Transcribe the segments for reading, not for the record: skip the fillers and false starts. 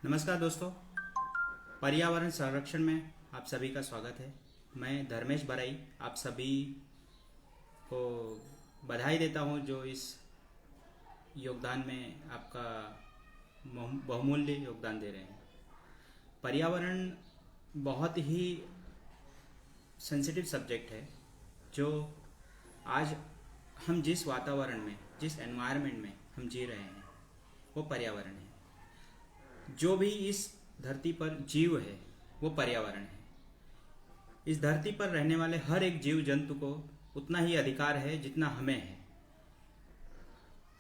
नमस्कार दोस्तों, पर्यावरण संरक्षण में आप सभी का स्वागत है। मैं धर्मेश बराई आप सभी को बधाई देता हूं जो इस योगदान में आपका बहुमूल्य योगदान दे रहे हैं। पर्यावरण बहुत ही सेंसिटिव सब्जेक्ट है जो आज हम जिस वातावरण में, जिस एनवायरनमेंट में हम जी रहे हैं वो पर्यावरण है। जो भी इस धरती पर जीव है वो पर्यावरण है। इस धरती पर रहने वाले हर एक जीव जंतु को उतना ही अधिकार है जितना हमें है।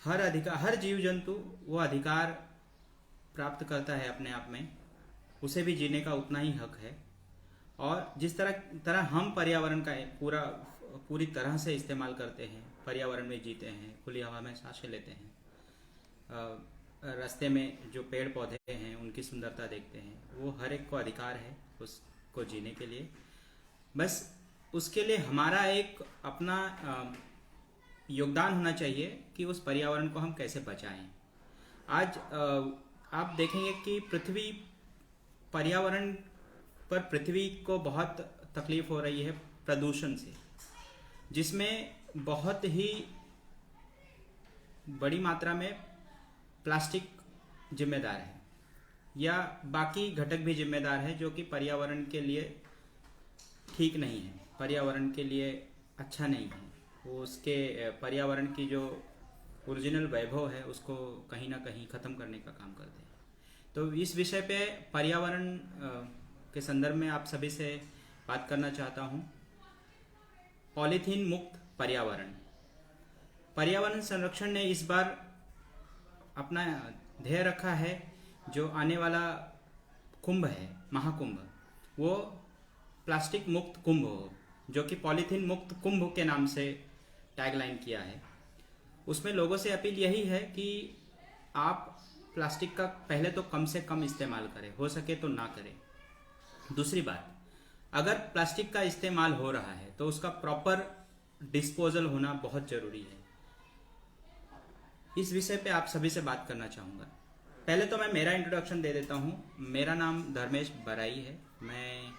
हर जीव जंतु वो अधिकार प्राप्त करता है अपने आप में, उसे भी जीने का उतना ही हक है। और जिस तरह हम पर्यावरण का पूरी तरह से इस्तेमाल करते हैं, पर्यावरण में जीते हैं, खुली हवा में सांसें लेते हैं, रास्ते में जो पेड़ पौधे हैं उनकी सुंदरता देखते हैं, वो हर एक को अधिकार है उसको जीने के लिए। बस उसके लिए हमारा एक अपना योगदान होना चाहिए कि उस पर्यावरण को हम कैसे बचाएं। आज आप देखेंगे कि पृथ्वी को बहुत तकलीफ हो रही है प्रदूषण से, जिसमें बहुत ही बड़ी मात्रा में प्लास्टिक जिम्मेदार है या बाकी घटक भी जिम्मेदार है जो कि पर्यावरण के लिए ठीक नहीं है, पर्यावरण के लिए अच्छा नहीं है। वो उसके पर्यावरण की जो ओरिजिनल वैभव है उसको कहीं ना कहीं ख़त्म करने का काम करते हैं। तो इस विषय पे पर्यावरण के संदर्भ में आप सभी से बात करना चाहता हूँ। पॉलीथीन मुक्त पर्यावरण संरक्षण ने इस बार अपना ध्येय रखा है। जो आने वाला कुंभ है, महाकुंभ, वो प्लास्टिक मुक्त कुंभ हो, जो कि पॉलीथीन मुक्त कुंभ के नाम से टैगलाइन किया है। उसमें लोगों से अपील यही है कि आप प्लास्टिक का पहले तो कम से कम इस्तेमाल करें, हो सके तो ना करें। दूसरी बात, अगर प्लास्टिक का इस्तेमाल हो रहा है तो उसका प्रॉपर डिस्पोजल होना बहुत ज़रूरी है। इस विषय पे आप सभी से बात करना चाहूँगा। पहले तो मैं मेरा इंट्रोडक्शन दे देता हूँ। मेरा नाम धर्मेश बराई है। मैं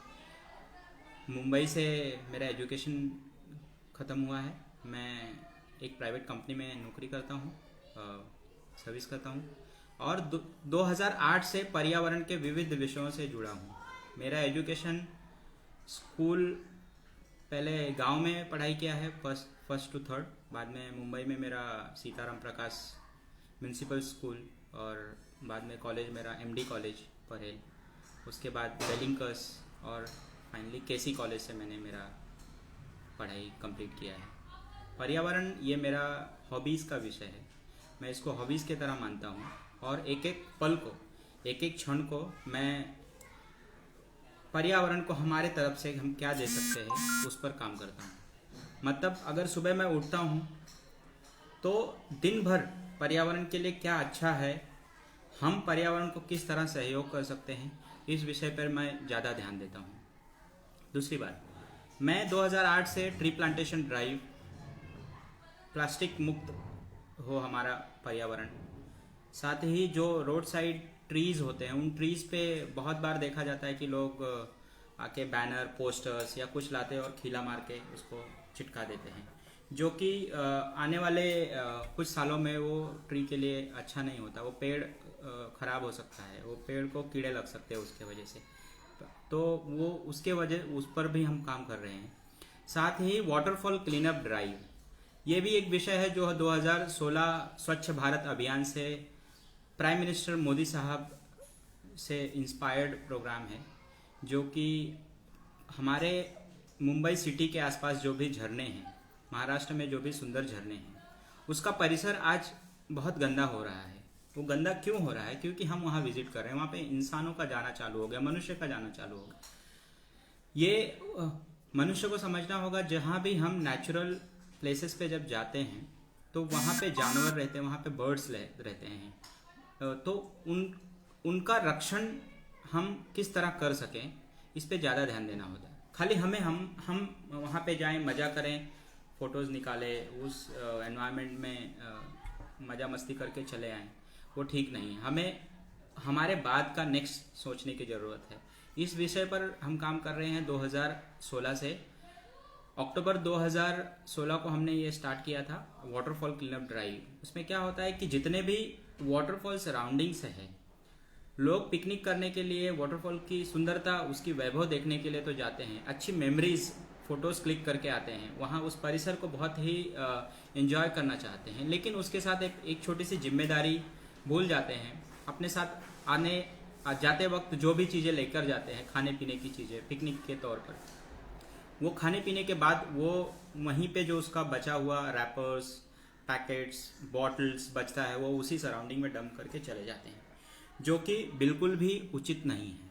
मुंबई से मेरा एजुकेशन ख़त्म हुआ है। मैं एक प्राइवेट कंपनी में नौकरी करता हूँ, सर्विस करता हूँ और 2008 से पर्यावरण के विविध विषयों से जुड़ा हूँ। मेरा एजुकेशन स्कूल पहले गांव में पढ़ाई किया है, फर्स्ट टू थर्ड। बाद में मुंबई में मेरा सीताराम प्रकाश म्यूनसिपल स्कूल और बाद में कॉलेज मेरा एमडी कॉलेज परेल। उसके बाद वेलिंगकर्स और फाइनली केसी कॉलेज से मैंने मेरा पढ़ाई कंप्लीट किया है। पर्यावरण ये मेरा हॉबीज़ का विषय है। मैं इसको हॉबीज़ की तरह मानता हूँ और एक एक पल को, एक एक क्षण को मैं पर्यावरण को हमारे तरफ से हम क्या दे सकते हैं उस पर काम करता हूँ। मतलब अगर सुबह मैं उठता हूँ तो दिन भर पर्यावरण के लिए क्या अच्छा है, हम पर्यावरण को किस तरह सहयोग कर सकते हैं, इस विषय पर मैं ज़्यादा ध्यान देता हूँ। दूसरी बात, मैं 2008 से ट्री प्लांटेशन ड्राइव, प्लास्टिक मुक्त हो हमारा पर्यावरण, साथ ही जो रोड साइड ट्रीज़ होते हैं उन ट्रीज़ पे बहुत बार देखा जाता है कि लोग आके बैनर, पोस्टर्स या कुछ लाते हैं और खीला मार के उसको चिटका देते हैं, जो कि आने वाले कुछ सालों में वो ट्री के लिए अच्छा नहीं होता। वो पेड़ खराब हो सकता है, वो पेड़ को कीड़े लग सकते हैं उसके वजह से। तो वो उस पर भी हम काम कर रहे हैं। साथ ही वाटरफॉल क्लीनअप ड्राइव, ये भी एक विषय है जो 2016 स्वच्छ भारत अभियान से प्राइम मिनिस्टर मोदी साहब से इंस्पायर्ड प्रोग्राम है, जो कि हमारे मुंबई सिटी के आसपास जो भी झरने हैं, महाराष्ट्र में जो भी सुंदर झरने हैं, उसका परिसर आज बहुत गंदा हो रहा है। वो गंदा क्यों हो रहा है? क्योंकि हम वहाँ विजिट कर रहे हैं, वहाँ पे इंसानों का जाना चालू हो गया, मनुष्य का जाना चालू हो गया। ये मनुष्य को समझना होगा, जहाँ भी हम नेचुरल प्लेसेस पे जब जाते हैं तो वहाँ पे जानवर रहते हैं, वहाँ पे बर्ड्स रहते हैं, तो उनका रक्षण हम किस तरह कर सकें इस पे ज़्यादा ध्यान देना होता है। खाली हम वहाँ पे जाएं, मज़ा करें, फ़ोटोज़ निकालें, उस एनवायरनमेंट में मज़ा मस्ती करके चले आएँ, वो ठीक नहीं है। हमें हमारे बाद का नेक्स्ट सोचने की ज़रूरत है। इस विषय पर हम काम कर रहे हैं 2016 से। अक्टूबर 2016 को हमने ये स्टार्ट किया था वाटरफॉल क्लीन अप ड्राइव। उसमें क्या होता है कि जितने भी वाटरफॉल सराउंडिंग्स है, लोग पिकनिक करने के लिए, वाटरफॉल की सुंदरता, उसकी वैभव देखने के लिए तो जाते हैं, अच्छी मेमोरीज फोटोज क्लिक करके आते हैं, वहाँ उस परिसर को बहुत ही एंजॉय करना चाहते हैं, लेकिन उसके साथ एक छोटी सी जिम्मेदारी भूल जाते हैं। अपने साथ जाते वक्त जो भी चीज़ें लेकर जाते हैं, खाने पीने की चीज़ें पिकनिक के तौर पर, वो खाने पीने के बाद वो वहीं पे जो उसका बचा हुआ रैपर्स, पैकेट्स, बॉटल्स बचता है, वो उसी सराउंडिंग में डंप करके चले जाते हैं, जो कि बिल्कुल भी उचित नहीं है।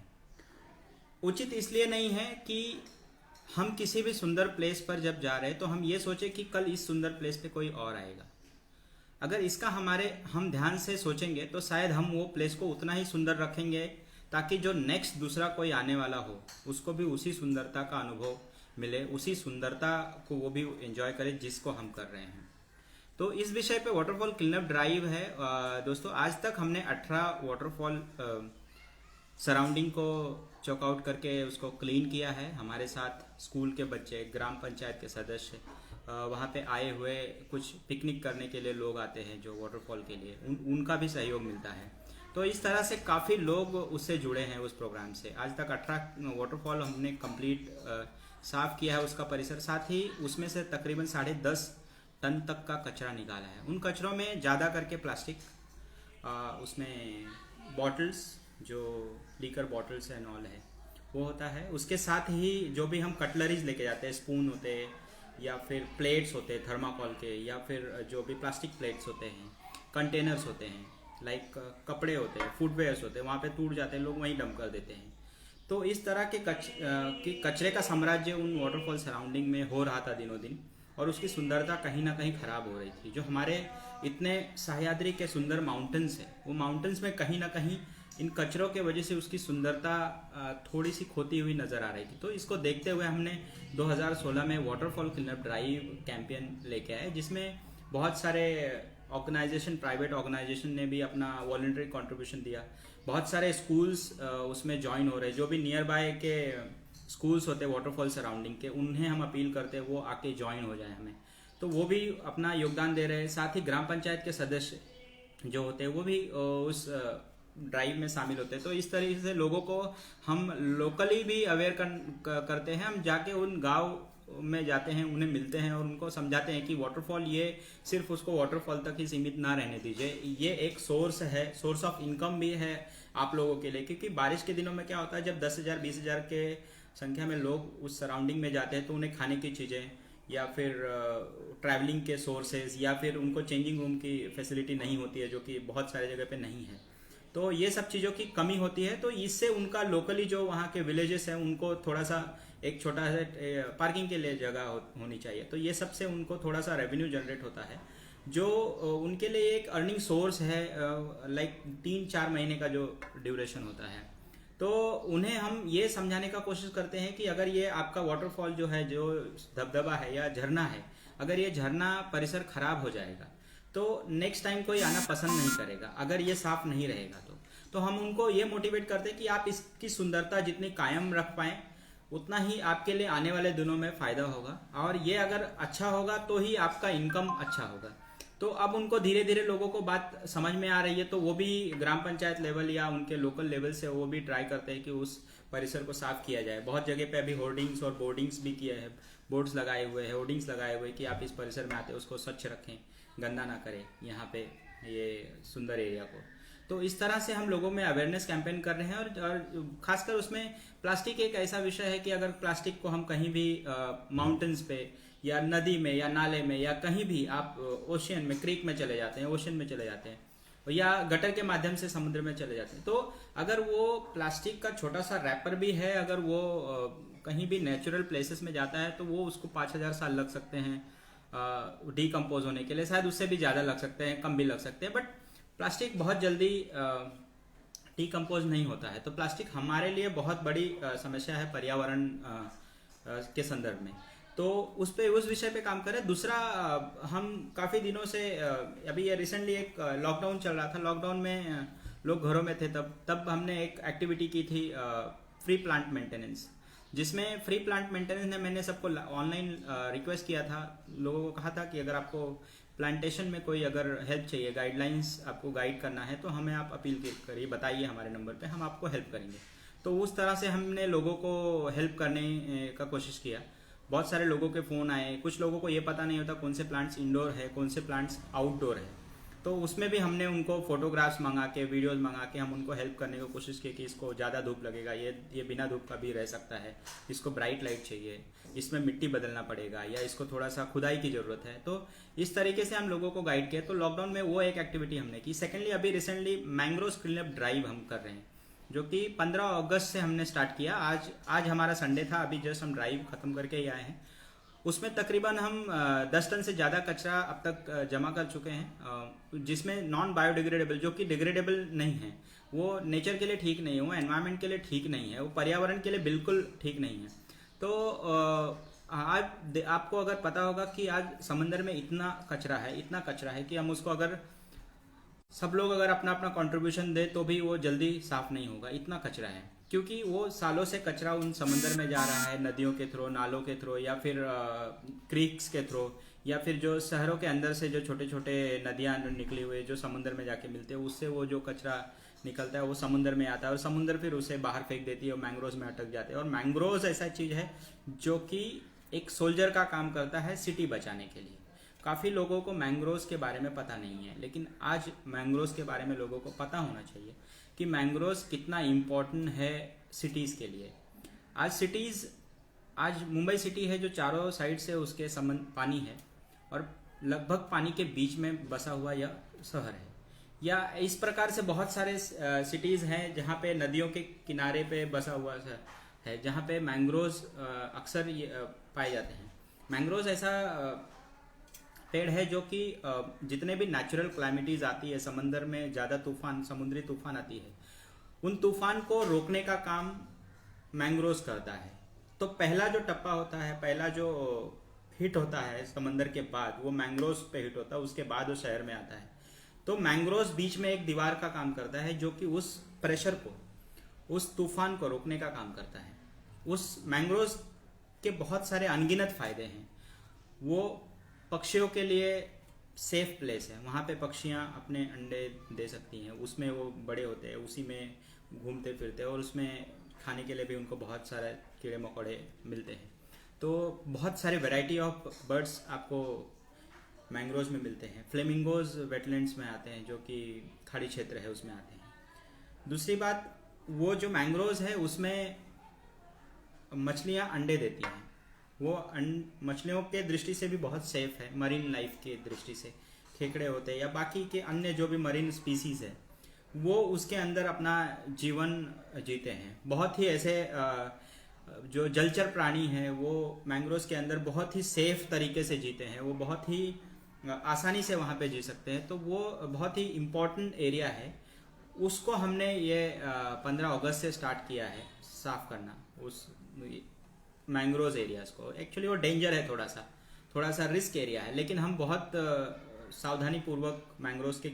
उचित इसलिए नहीं है कि हम किसी भी सुंदर प्लेस पर जब जा रहे हैं तो हम ये सोचे कि कल इस सुंदर प्लेस पे कोई और आएगा। अगर इसका हम ध्यान से सोचेंगे तो शायद हम वो प्लेस को उतना ही सुंदर रखेंगे, ताकि जो नेक्स्ट दूसरा कोई आने वाला हो उसको भी उसी सुंदरता का अनुभव मिले, उसी सुंदरता को वो भी एंजॉय करे जिसको हम कर रहे हैं। तो इस विषय पे वाटरफॉल क्लीन अप ड्राइव है। दोस्तों, आज तक हमने 18 वाटरफॉल सराउंडिंग को चेकआउट करके उसको क्लीन किया है। हमारे साथ स्कूल के बच्चे, ग्राम पंचायत के सदस्य, वहाँ पे आए हुए कुछ पिकनिक करने के लिए लोग आते हैं जो वाटरफॉल के लिए, उनका भी सहयोग मिलता है। तो इस तरह से काफ़ी लोग उससे जुड़े हैं उस प्रोग्राम से। आज तक 18 वाटरफॉल हमने कंप्लीट साफ किया है उसका परिसर। साथ ही उसमें से तकरीबन 10.5 टन तक का कचरा निकाला है। उन कचरों में ज़्यादा करके प्लास्टिक, उसमें बॉटल्स, जो लीकर बॉटल्स एंड ऑल है वो होता है। उसके साथ ही जो भी हम कटलरीज लेके जाते हैं, स्पून होते हैं या फिर प्लेट्स होते हैं थर्माकोल के, या फिर जो भी प्लास्टिक प्लेट्स होते हैं, कंटेनर्स होते हैं, लाइक कपड़े होते हैं, फुटवेयर्स होते हैं, वहाँ पे टूट जाते हैं, लोग वहीं डंप कर देते हैं। तो इस तरह के कचरे का साम्राज्य उन वाटरफॉल सराउंडिंग में हो रहा था दिनों दिन, और उसकी सुंदरता कहीं ना कहीं खराब हो रही थी। जो हमारे इतने सह्याद्री के सुंदर माउंटेन्स हैं, वो माउंटेन्स में कहीं ना कहीं इन कचरों के वजह से उसकी सुंदरता थोड़ी सी खोती हुई नज़र आ रही थी। तो इसको देखते हुए हमने 2016 में waterfall clean up drive campaign लेके आए, जिसमें बहुत सारे ऑर्गेनाइजेशन, प्राइवेट ऑर्गेनाइजेशन ने भी अपना वॉलंटरी कंट्रीब्यूशन दिया। बहुत सारे स्कूल्स उसमें ज्वाइन हो रहे, जो भी नियर बाय के स्कूल्स होते हैं वाटरफॉल सराउंडिंग के, उन्हें हम अपील करते हैं वो आके ज्वाइन हो जाए हमें, तो वो भी अपना योगदान दे रहे हैं। साथ ही ग्राम पंचायत के सदस्य जो होते हैं वो भी उस ड्राइव में शामिल होते हैं। तो इस तरीके से लोगों को हम लोकली भी अवेयर करते हैं। हम जाके उन गांव में जाते हैं, उन्हें मिलते हैं और उनको समझाते हैं कि वाटरफॉल ये सिर्फ उसको वाटरफॉल तक ही सीमित ना रहने दीजिए, ये एक सोर्स है, सोर्स ऑफ इनकम भी है आप लोगों के लिए। क्योंकि बारिश के दिनों में क्या होता है, जब 10,000 20,000 के संख्या में लोग उस सराउंडिंग में जाते हैं तो उन्हें खाने की चीज़ें या फिर ट्रैवलिंग के सोर्सेज या फिर उनको चेंजिंग रूम की फैसिलिटी नहीं होती है, जो कि बहुत सारे जगह पे नहीं है। तो ये सब चीज़ों की कमी होती है। तो इससे उनका लोकली जो वहाँ के विलेजेस हैं उनको थोड़ा सा एक छोटा सा पार्किंग के लिए जगह होनी चाहिए। तो ये सब से उनको थोड़ा सा रेवेन्यू जनरेट होता है, जो उनके लिए एक अर्निंग सोर्स है, लाइक 3-4 महीने का जो ड्यूरेशन होता है। तो उन्हें हम ये समझाने का कोशिश करते हैं कि अगर ये आपका वाटरफॉल जो है, जो दबदबा है या झरना है, अगर ये झरना परिसर खराब हो जाएगा तो नेक्स्ट टाइम कोई आना पसंद नहीं करेगा, अगर ये साफ नहीं रहेगा तो हम उनको ये मोटिवेट करते हैं कि आप इसकी सुंदरता जितनी कायम रख पाएं उतना ही आपके लिए आने वाले दिनों में फ़ायदा होगा, और ये अगर अच्छा होगा तो ही आपका इनकम अच्छा होगा। तो अब उनको धीरे धीरे लोगों को बात समझ में आ रही है, तो वो भी ग्राम पंचायत लेवल या उनके लोकल लेवल से वो भी ट्राई करते हैं कि उस परिसर को साफ किया जाए। बहुत जगह पे अभी होर्डिंग्स और बोर्डिंग्स भी किए हैं, बोर्ड्स लगाए हुए हैं, होर्डिंग्स लगाए हुए कि आप इस परिसर में आते उसको स्वच्छ रखें, गंदा ना करें यहाँ पे ये सुंदर एरिया को। तो इस तरह से हम लोगों में अवेयरनेस कैंपेन कर रहे हैं। और खासकर उसमें प्लास्टिक एक ऐसा विषय है कि अगर प्लास्टिक को हम कहीं भी माउंटेन्स पे या नदी में या नाले में या कहीं भी आप ओशियन में, क्रीक में चले जाते हैं, ओशियन में चले जाते हैं या गटर के माध्यम से समुद्र में चले जाते हैं, तो अगर वो प्लास्टिक का छोटा सा रैपर भी है, अगर वो कहीं भी नेचुरल प्लेसेस में जाता है तो वो उसको 5,000 साल लग सकते हैं डीकम्पोज होने के लिए, शायद उससे भी ज़्यादा लग सकते हैं, कम भी लग सकते हैं। बट प्लास्टिक बहुत जल्दी डीकम्पोज नहीं होता है। तो प्लास्टिक हमारे लिए बहुत बड़ी समस्या है पर्यावरण के संदर्भ में। तो उस विषय पे काम करें। दूसरा, हम काफ़ी दिनों से अभी ये रिसेंटली एक लॉकडाउन चल रहा था, लॉकडाउन में लोग घरों में थे, तब हमने एक एक्टिविटी की थी, फ्री प्लांट मेंटेनेंस, जिसमें फ्री प्लांट मेंटेनेंस में मैंने सबको ऑनलाइन रिक्वेस्ट किया था, लोगों को कहा था कि अगर आपको प्लांटेशन में कोई अगर हेल्प चाहिए, गाइडलाइंस आपको गाइड करना है, तो हमें आप अपील करिए, बताइए हमारे नंबर पे, हम आपको हेल्प करेंगे। तो उस तरह से हमने लोगों को हेल्प करने का कोशिश किया। बहुत सारे लोगों के फ़ोन आए, कुछ लोगों को ये पता नहीं होता कौन से प्लांट्स इंडोर है, कौन से प्लांट्स आउटडोर है, तो उसमें भी हमने उनको फोटोग्राफ्स मंगा के, वीडियोस मंगा के हम उनको हेल्प करने की कोशिश की कि इसको ज़्यादा धूप लगेगा, ये बिना धूप का भी रह सकता है, इसको ब्राइट लाइट चाहिए, इसमें मिट्टी बदलना पड़ेगा, या इसको थोड़ा सा खुदाई की ज़रूरत है। तो इस तरीके से हम लोगों को गाइड किया। तो लॉकडाउन में वो एक एक्टिविटी हमने की। सेकेंडली, अभी रिसेंटली मैंग्रोव क्लीनअप ड्राइव हम कर रहे हैं, जो कि 15 अगस्त से हमने स्टार्ट किया। आज हमारा संडे था, अभी जस्ट हम ड्राइव ख़त्म करके ही आए हैं। उसमें तकरीबन हम 10 टन से ज़्यादा कचरा अब तक जमा कर चुके हैं, जिसमें नॉन बायोडिग्रेडेबल, जो कि डिग्रेडेबल नहीं है, वो नेचर के लिए ठीक नहीं है, वो एनवायरनमेंट के लिए ठीक नहीं है, वो पर्यावरण के लिए बिल्कुल ठीक नहीं है। तो आज आपको अगर पता होगा कि आज समंदर में इतना कचरा है कि हम उसको अगर सब लोग अगर अपना अपना कंट्रीब्यूशन दे तो भी वो जल्दी साफ नहीं होगा, इतना कचरा है। क्योंकि वो सालों से कचरा उन समंदर में जा रहा है, नदियों के थ्रू, नालों के थ्रू, या फिर क्रीक्स के थ्रू, या फिर जो शहरों के अंदर से जो छोटे छोटे नदियाँ निकली हुई जो समुद्र में जाके मिलते हैं, उससे वो जो कचरा निकलता है वो समुद्र में आता है, और समुद्र फिर उसे बाहर फेंक देती है और मैंग्रोव्स में अटक जाते हैं। और मैंग्रोव्स ऐसा चीज़ है जो कि एक सोल्जर का काम करता है सिटी बचाने के लिए। काफ़ी लोगों को मैंग्रोव्स के बारे में पता नहीं है, लेकिन आज मैंग्रोव्स के बारे में लोगों को पता होना चाहिए कि मैंग्रोव्स कितना इम्पोर्टेंट है सिटीज़ के लिए। आज मुंबई सिटी है जो चारों साइड से उसके पानी है, और लगभग पानी के बीच में बसा हुआ यह शहर है। या इस प्रकार से बहुत सारे सिटीज़ हैं जहाँ पे नदियों के किनारे पे बसा हुआ है, जहाँ पे मैंग्रोव्स अक्सर पाए जाते हैं। मैंग्रोव्स ऐसा पेड़ है जो कि जितने भी नेचुरल क्लाइमेटीज आती है, समंदर में ज़्यादा समुद्री तूफान आती है, उन तूफान को रोकने का काम मैंग्रोव्स करता है। तो पहला जो टप्पा होता है, पहला जो हिट होता है समंदर के बाद, वो मैंग्रोव्स पे हिट होता है, उसके बाद वो शहर में आता है। तो मैंग्रोव्स बीच में एक दीवार का काम करता है, जो कि उस प्रेशर को, उस तूफान को रोकने का काम करता है। उस मैंग्रोव्स के बहुत सारे अनगिनत फायदे हैं। वो पक्षियों के लिए सेफ प्लेस है, वहाँ पे पक्षियाँ अपने अंडे दे सकती हैं, उसमें वो बड़े होते हैं, उसी में घूमते फिरते हैं, और उसमें खाने के लिए भी उनको बहुत सारे कीड़े मकोड़े मिलते हैं। तो बहुत सारे वैरायटी ऑफ बर्ड्स आपको मैंग्रोव्स में मिलते हैं। फ्लेमिंगोज वेटलैंड्स में आते हैं, जो कि खाड़ी क्षेत्र है उसमें आते हैं। दूसरी बात, वो जो मैंग्रोव्स है उसमें मछलियाँ अंडे देती हैं। वो मछलियों के दृष्टि से भी बहुत सेफ है, मरीन लाइफ के दृष्टि से। खेकड़े होते हैं या बाकी के अन्य जो भी मरीन स्पीसीज है, वो उसके अंदर अपना जीवन जीते हैं। बहुत ही ऐसे जो जलचर प्राणी हैं वो मैंग्रोव्स के अंदर बहुत ही सेफ तरीके से जीते हैं, वो बहुत ही आसानी से वहाँ पे जी सकते हैं। तो वो बहुत ही इम्पोर्टेंट एरिया है। उसको हमने ये 15 अगस्त से स्टार्ट किया है साफ करना, उस मैंग्रोव्स एरियाज को। एक्चुअली वो डेंजर है, थोड़ा सा रिस्क एरिया है, लेकिन हम बहुत सावधानी पूर्वक मैंग्रोव्स के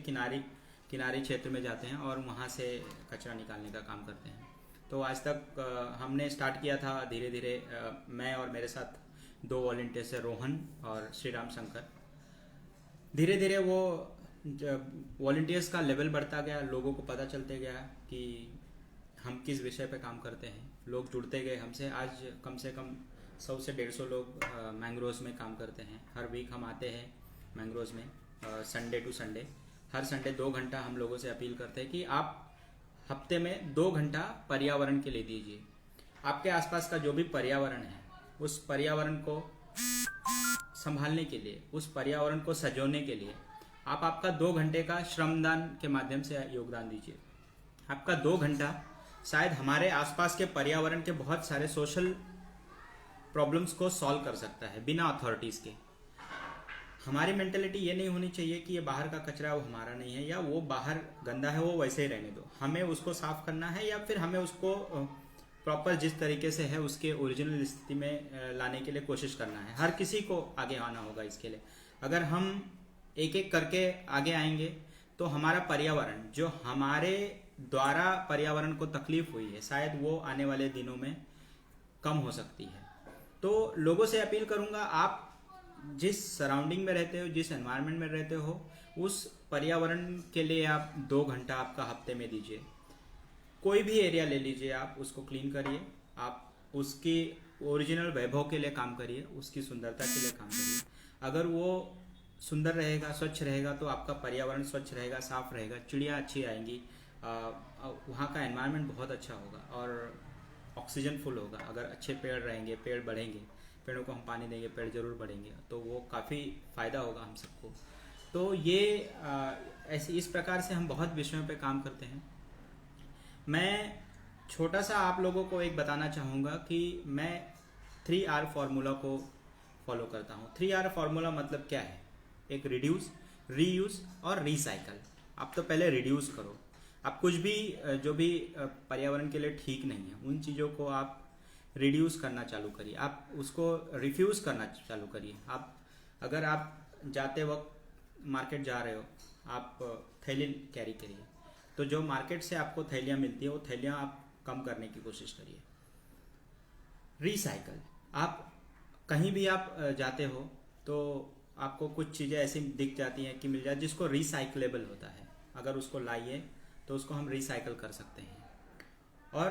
किनारी क्षेत्र में जाते हैं और वहाँ से कचरा निकालने का काम करते हैं। तो आज तक हमने स्टार्ट किया था धीरे धीरे, मैं और मेरे साथ 2 वॉलंटियर्स है, रोहन और श्री राम शंकर। धीरे धीरे वो वॉलंटियर्स का लेवल बढ़ता गया, लोगों को पता चलते गया कि हम किस विषय पे काम करते हैं, लोग जुड़ते गए हमसे। आज कम से कम 100 से 150 लोग मैंग्रोव्स में काम करते हैं। हर वीक हम आते हैं मैंग्रोव्स में, संडे टू संडे। हर संडे 2 घंटा हम लोगों से अपील करते हैं कि आप हफ्ते में 2 घंटा पर्यावरण के लिए दीजिए। आपके आसपास का जो भी पर्यावरण है, उस पर्यावरण को संभालने के लिए, उस पर्यावरण को सजोने के लिए आप आपका 2 घंटे का श्रमदान के माध्यम से योगदान दीजिए। आपका 2 घंटा शायद हमारे आसपास के पर्यावरण के बहुत सारे सोशल प्रॉब्लम्स को सॉल्व कर सकता है बिना अथॉरिटीज़ के। हमारी मेंटेलिटी ये नहीं होनी चाहिए कि ये बाहर का कचरा वो हमारा नहीं है, या वो बाहर गंदा है वो वैसे ही रहने दो, हमें उसको साफ करना है, या फिर हमें उसको प्रॉपर जिस तरीके से है उसके ओरिजिनल स्थिति में लाने के लिए कोशिश करना है। हर किसी को आगे आना होगा इसके लिए। अगर हम एक एक करके आगे आएंगे तो हमारा पर्यावरण, जो हमारे द्वारा पर्यावरण को तकलीफ हुई है, शायद वो आने वाले दिनों में कम हो सकती है। तो लोगों से अपील करूंगा, आप जिस सराउंडिंग में रहते हो, जिस एनवायरनमेंट में रहते हो, उस पर्यावरण के लिए आप 2 घंटा आपका हफ्ते में दीजिए। कोई भी एरिया ले लीजिए, आप उसको क्लीन करिए, आप उसकी ओरिजिनल वैभव के लिए काम करिए, उसकी सुंदरता के लिए काम करिए। अगर वो सुंदर रहेगा, स्वच्छ रहेगा, तो आपका पर्यावरण स्वच्छ रहेगा, साफ रहेगा, चिड़िया अच्छी आएंगी, वहाँ का एनवायरनमेंट बहुत अच्छा होगा और ऑक्सीजन फुल होगा। अगर अच्छे पेड़ रहेंगे, पेड़ बढ़ेंगे, पेड़ों को हम पानी देंगे, पेड़ जरूर बढ़ेंगे, तो वो काफ़ी फ़ायदा होगा हम सबको। तो ये ऐसे इस प्रकार से हम बहुत विषयों पे काम करते हैं। मैं छोटा सा आप लोगों को एक बताना चाहूँगा कि मैं 3R फार्मूला को फॉलो करता हूँ। 3R फार्मूला मतलब क्या है? एक रिड्यूस, रीयूज और रिसाइकल। आप तो पहले रिड्यूस करो। आप कुछ भी जो भी पर्यावरण के लिए ठीक नहीं है, उन चीज़ों को आप रिड्यूस करना चालू करिए, आप उसको रिफ्यूज़ करना चालू करिए। अगर आप जाते वक्त मार्केट जा रहे हो, आप थैली कैरी करिए, तो जो मार्केट से आपको थैलियाँ मिलती है, वो थैलियाँ आप कम करने की कोशिश करिए। रिसाइकल, आप कहीं भी आप जाते हो तो आपको कुछ चीज़ें ऐसी दिख जाती हैं कि मिल जाए जिसको रिसाइकलेबल होता है, अगर उसको लाइए तो उसको हम रिसाइकल कर सकते हैं। और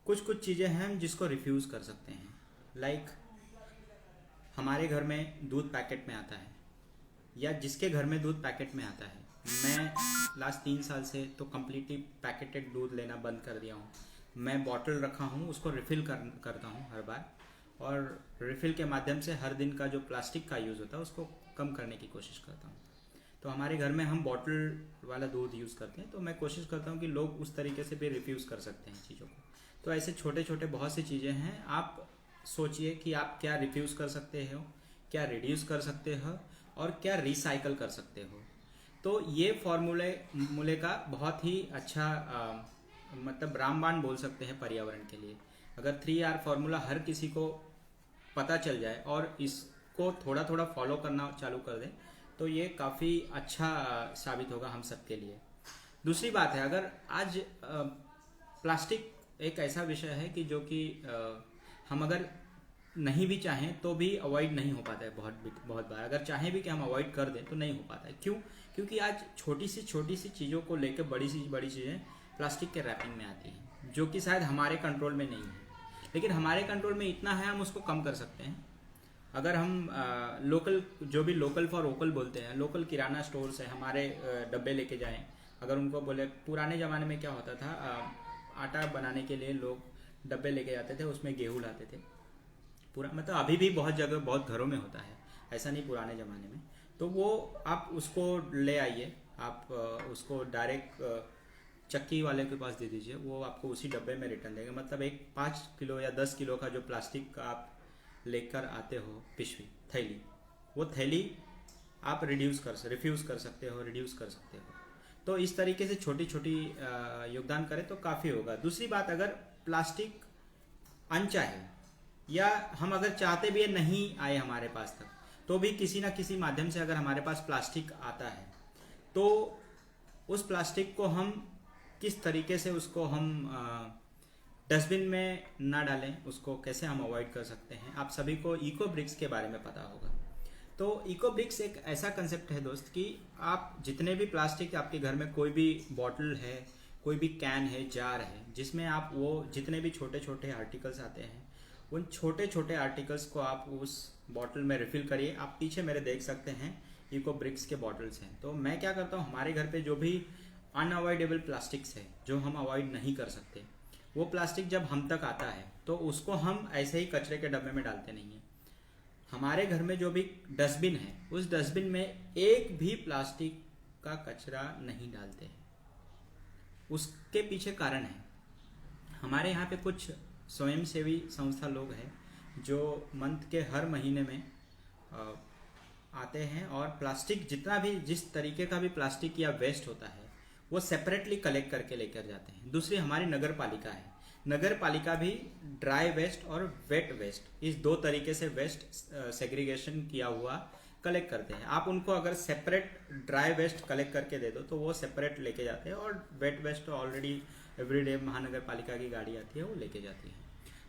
कुछ चीज़ें हैं जिसको रिफ्यूज़ कर सकते हैं। लाइक हमारे घर में दूध पैकेट में आता है, या जिसके घर में दूध पैकेट में आता है, मैं लास्ट 3 साल से तो कम्प्लीटली पैकेटेड दूध लेना बंद कर दिया हूँ। मैं बॉटल रखा हूँ, उसको रिफ़िल करता हूँ हर बार, और रिफ़िल के माध्यम से हर दिन का जो प्लास्टिक का यूज़ होता है उसको कम करने की कोशिश करता हूँ। तो हमारे घर में हम बॉटल वाला दूध यूज़ करते हैं, तो मैं कोशिश करता हूँ कि लोग उस तरीके से भी रिफ्यूज़ कर सकते हैं चीज़ों को। तो ऐसे छोटे छोटे बहुत सी चीज़ें हैं। आप सोचिए कि आप क्या रिफ्यूज़ कर सकते हो, क्या रिड्यूस कर सकते हो, और क्या रिसाइकल कर सकते हो। तो ये फार्मूले का बहुत ही अच्छा मतलब रामबाण बोल सकते हैं पर्यावरण के लिए। अगर 3R फार्मूला हर किसी को पता चल जाए और इसको थोड़ा थोड़ा फॉलो करना चालू कर दे, तो ये काफ़ी अच्छा साबित होगा हम सब के लिए। दूसरी बात है, अगर आज प्लास्टिक एक ऐसा विषय है कि जो कि हम अगर नहीं भी चाहें तो भी अवॉइड नहीं हो पाता है। बहुत बार अगर चाहें भी कि हम अवॉइड कर दें तो नहीं हो पाता है। क्यों? क्योंकि आज छोटी सी चीज़ों को लेकर बड़ी चीज़ें प्लास्टिक के रैपिंग में आती हैं, जो कि शायद हमारे कंट्रोल में नहीं है। लेकिन हमारे कंट्रोल में इतना है, हम उसको कम कर सकते हैं। अगर हम लोकल, जो भी लोकल फॉर वोकल बोलते हैं, लोकल किराना स्टोर से हमारे डब्बे लेके जाएं। अगर उनको बोले, पुराने ज़माने में क्या होता था, आटा बनाने के लिए लोग डब्बे लेके जाते थे, उसमें गेहूँ लाते थे। पूरा मतलब अभी भी बहुत जगह, बहुत घरों में होता है, ऐसा नहीं पुराने ज़माने में। तो वो आप उसको ले आइए, आप उसको डायरेक्ट चक्की वाले के पास दे दीजिए, वो आपको उसी डब्बे में रिटर्न देंगे। मतलब एक 5 किलो या 10 किलो का जो प्लास्टिक का आप लेकर आते हो पिशवी, थैली, वो थैली आप रिफ्यूज़ कर सकते हो, रिड्यूस कर सकते हो। तो इस तरीके से छोटी योगदान करें तो काफ़ी होगा। दूसरी बात, अगर प्लास्टिक अनचाहे या हम अगर चाहते भी नहीं आए हमारे पास तक, तो भी किसी ना किसी माध्यम से अगर हमारे पास प्लास्टिक आता है, तो उस प्लास्टिक को हम किस तरीके से उसको हम डस्टबिन में ना डालें, उसको कैसे हम अवॉइड कर सकते हैं। आप सभी को इको ब्रिक्स के बारे में पता होगा। तो इको ब्रिक्स एक ऐसा कंसेप्ट है दोस्त कि आप जितने भी प्लास्टिक, आपके घर में कोई भी बॉटल है, कोई भी कैन है, जार है, जिसमें आप वो जितने भी छोटे आर्टिकल्स आते हैं, उन छोटे आर्टिकल्स को आप उस बॉटल में रिफ़िल करिए। आप पीछे मेरे देख सकते हैं इको ब्रिक्स के बॉटल्स हैं। तो मैं क्या करता हूँ, हमारे घर पे जो भी अनअवॉइडेबल प्लास्टिक्स है, जो हम अवॉइड नहीं कर सकते, वो प्लास्टिक जब हम तक आता है तो उसको हम ऐसे ही कचरे के डब्बे में डालते नहीं हैं। हमारे घर में जो भी डस्टबिन है, उस डस्टबिन में एक भी प्लास्टिक का कचरा नहीं डालते हैं। उसके पीछे कारण है, हमारे यहाँ पे कुछ स्वयंसेवी संस्था लोग हैं जो मंथ के हर महीने में आते हैं और प्लास्टिक जितना भी, जिस तरीके का भी प्लास्टिक या वेस्ट होता है, वो सेपरेटली कलेक्ट करके लेकर जाते हैं। दूसरी हमारी नगर पालिका है। नगर पालिका भी ड्राई वेस्ट और वेट वेस्ट, इस 2 तरीके से वेस्ट सेग्रीगेशन किया हुआ कलेक्ट करते हैं। आप उनको अगर सेपरेट ड्राई वेस्ट कलेक्ट करके दे दो तो वो सेपरेट लेके जाते हैं, और वेट वेस्ट तो ऑलरेडी एवरीडे महानगर पालिका की गाड़ी आती है वो लेके जाती है।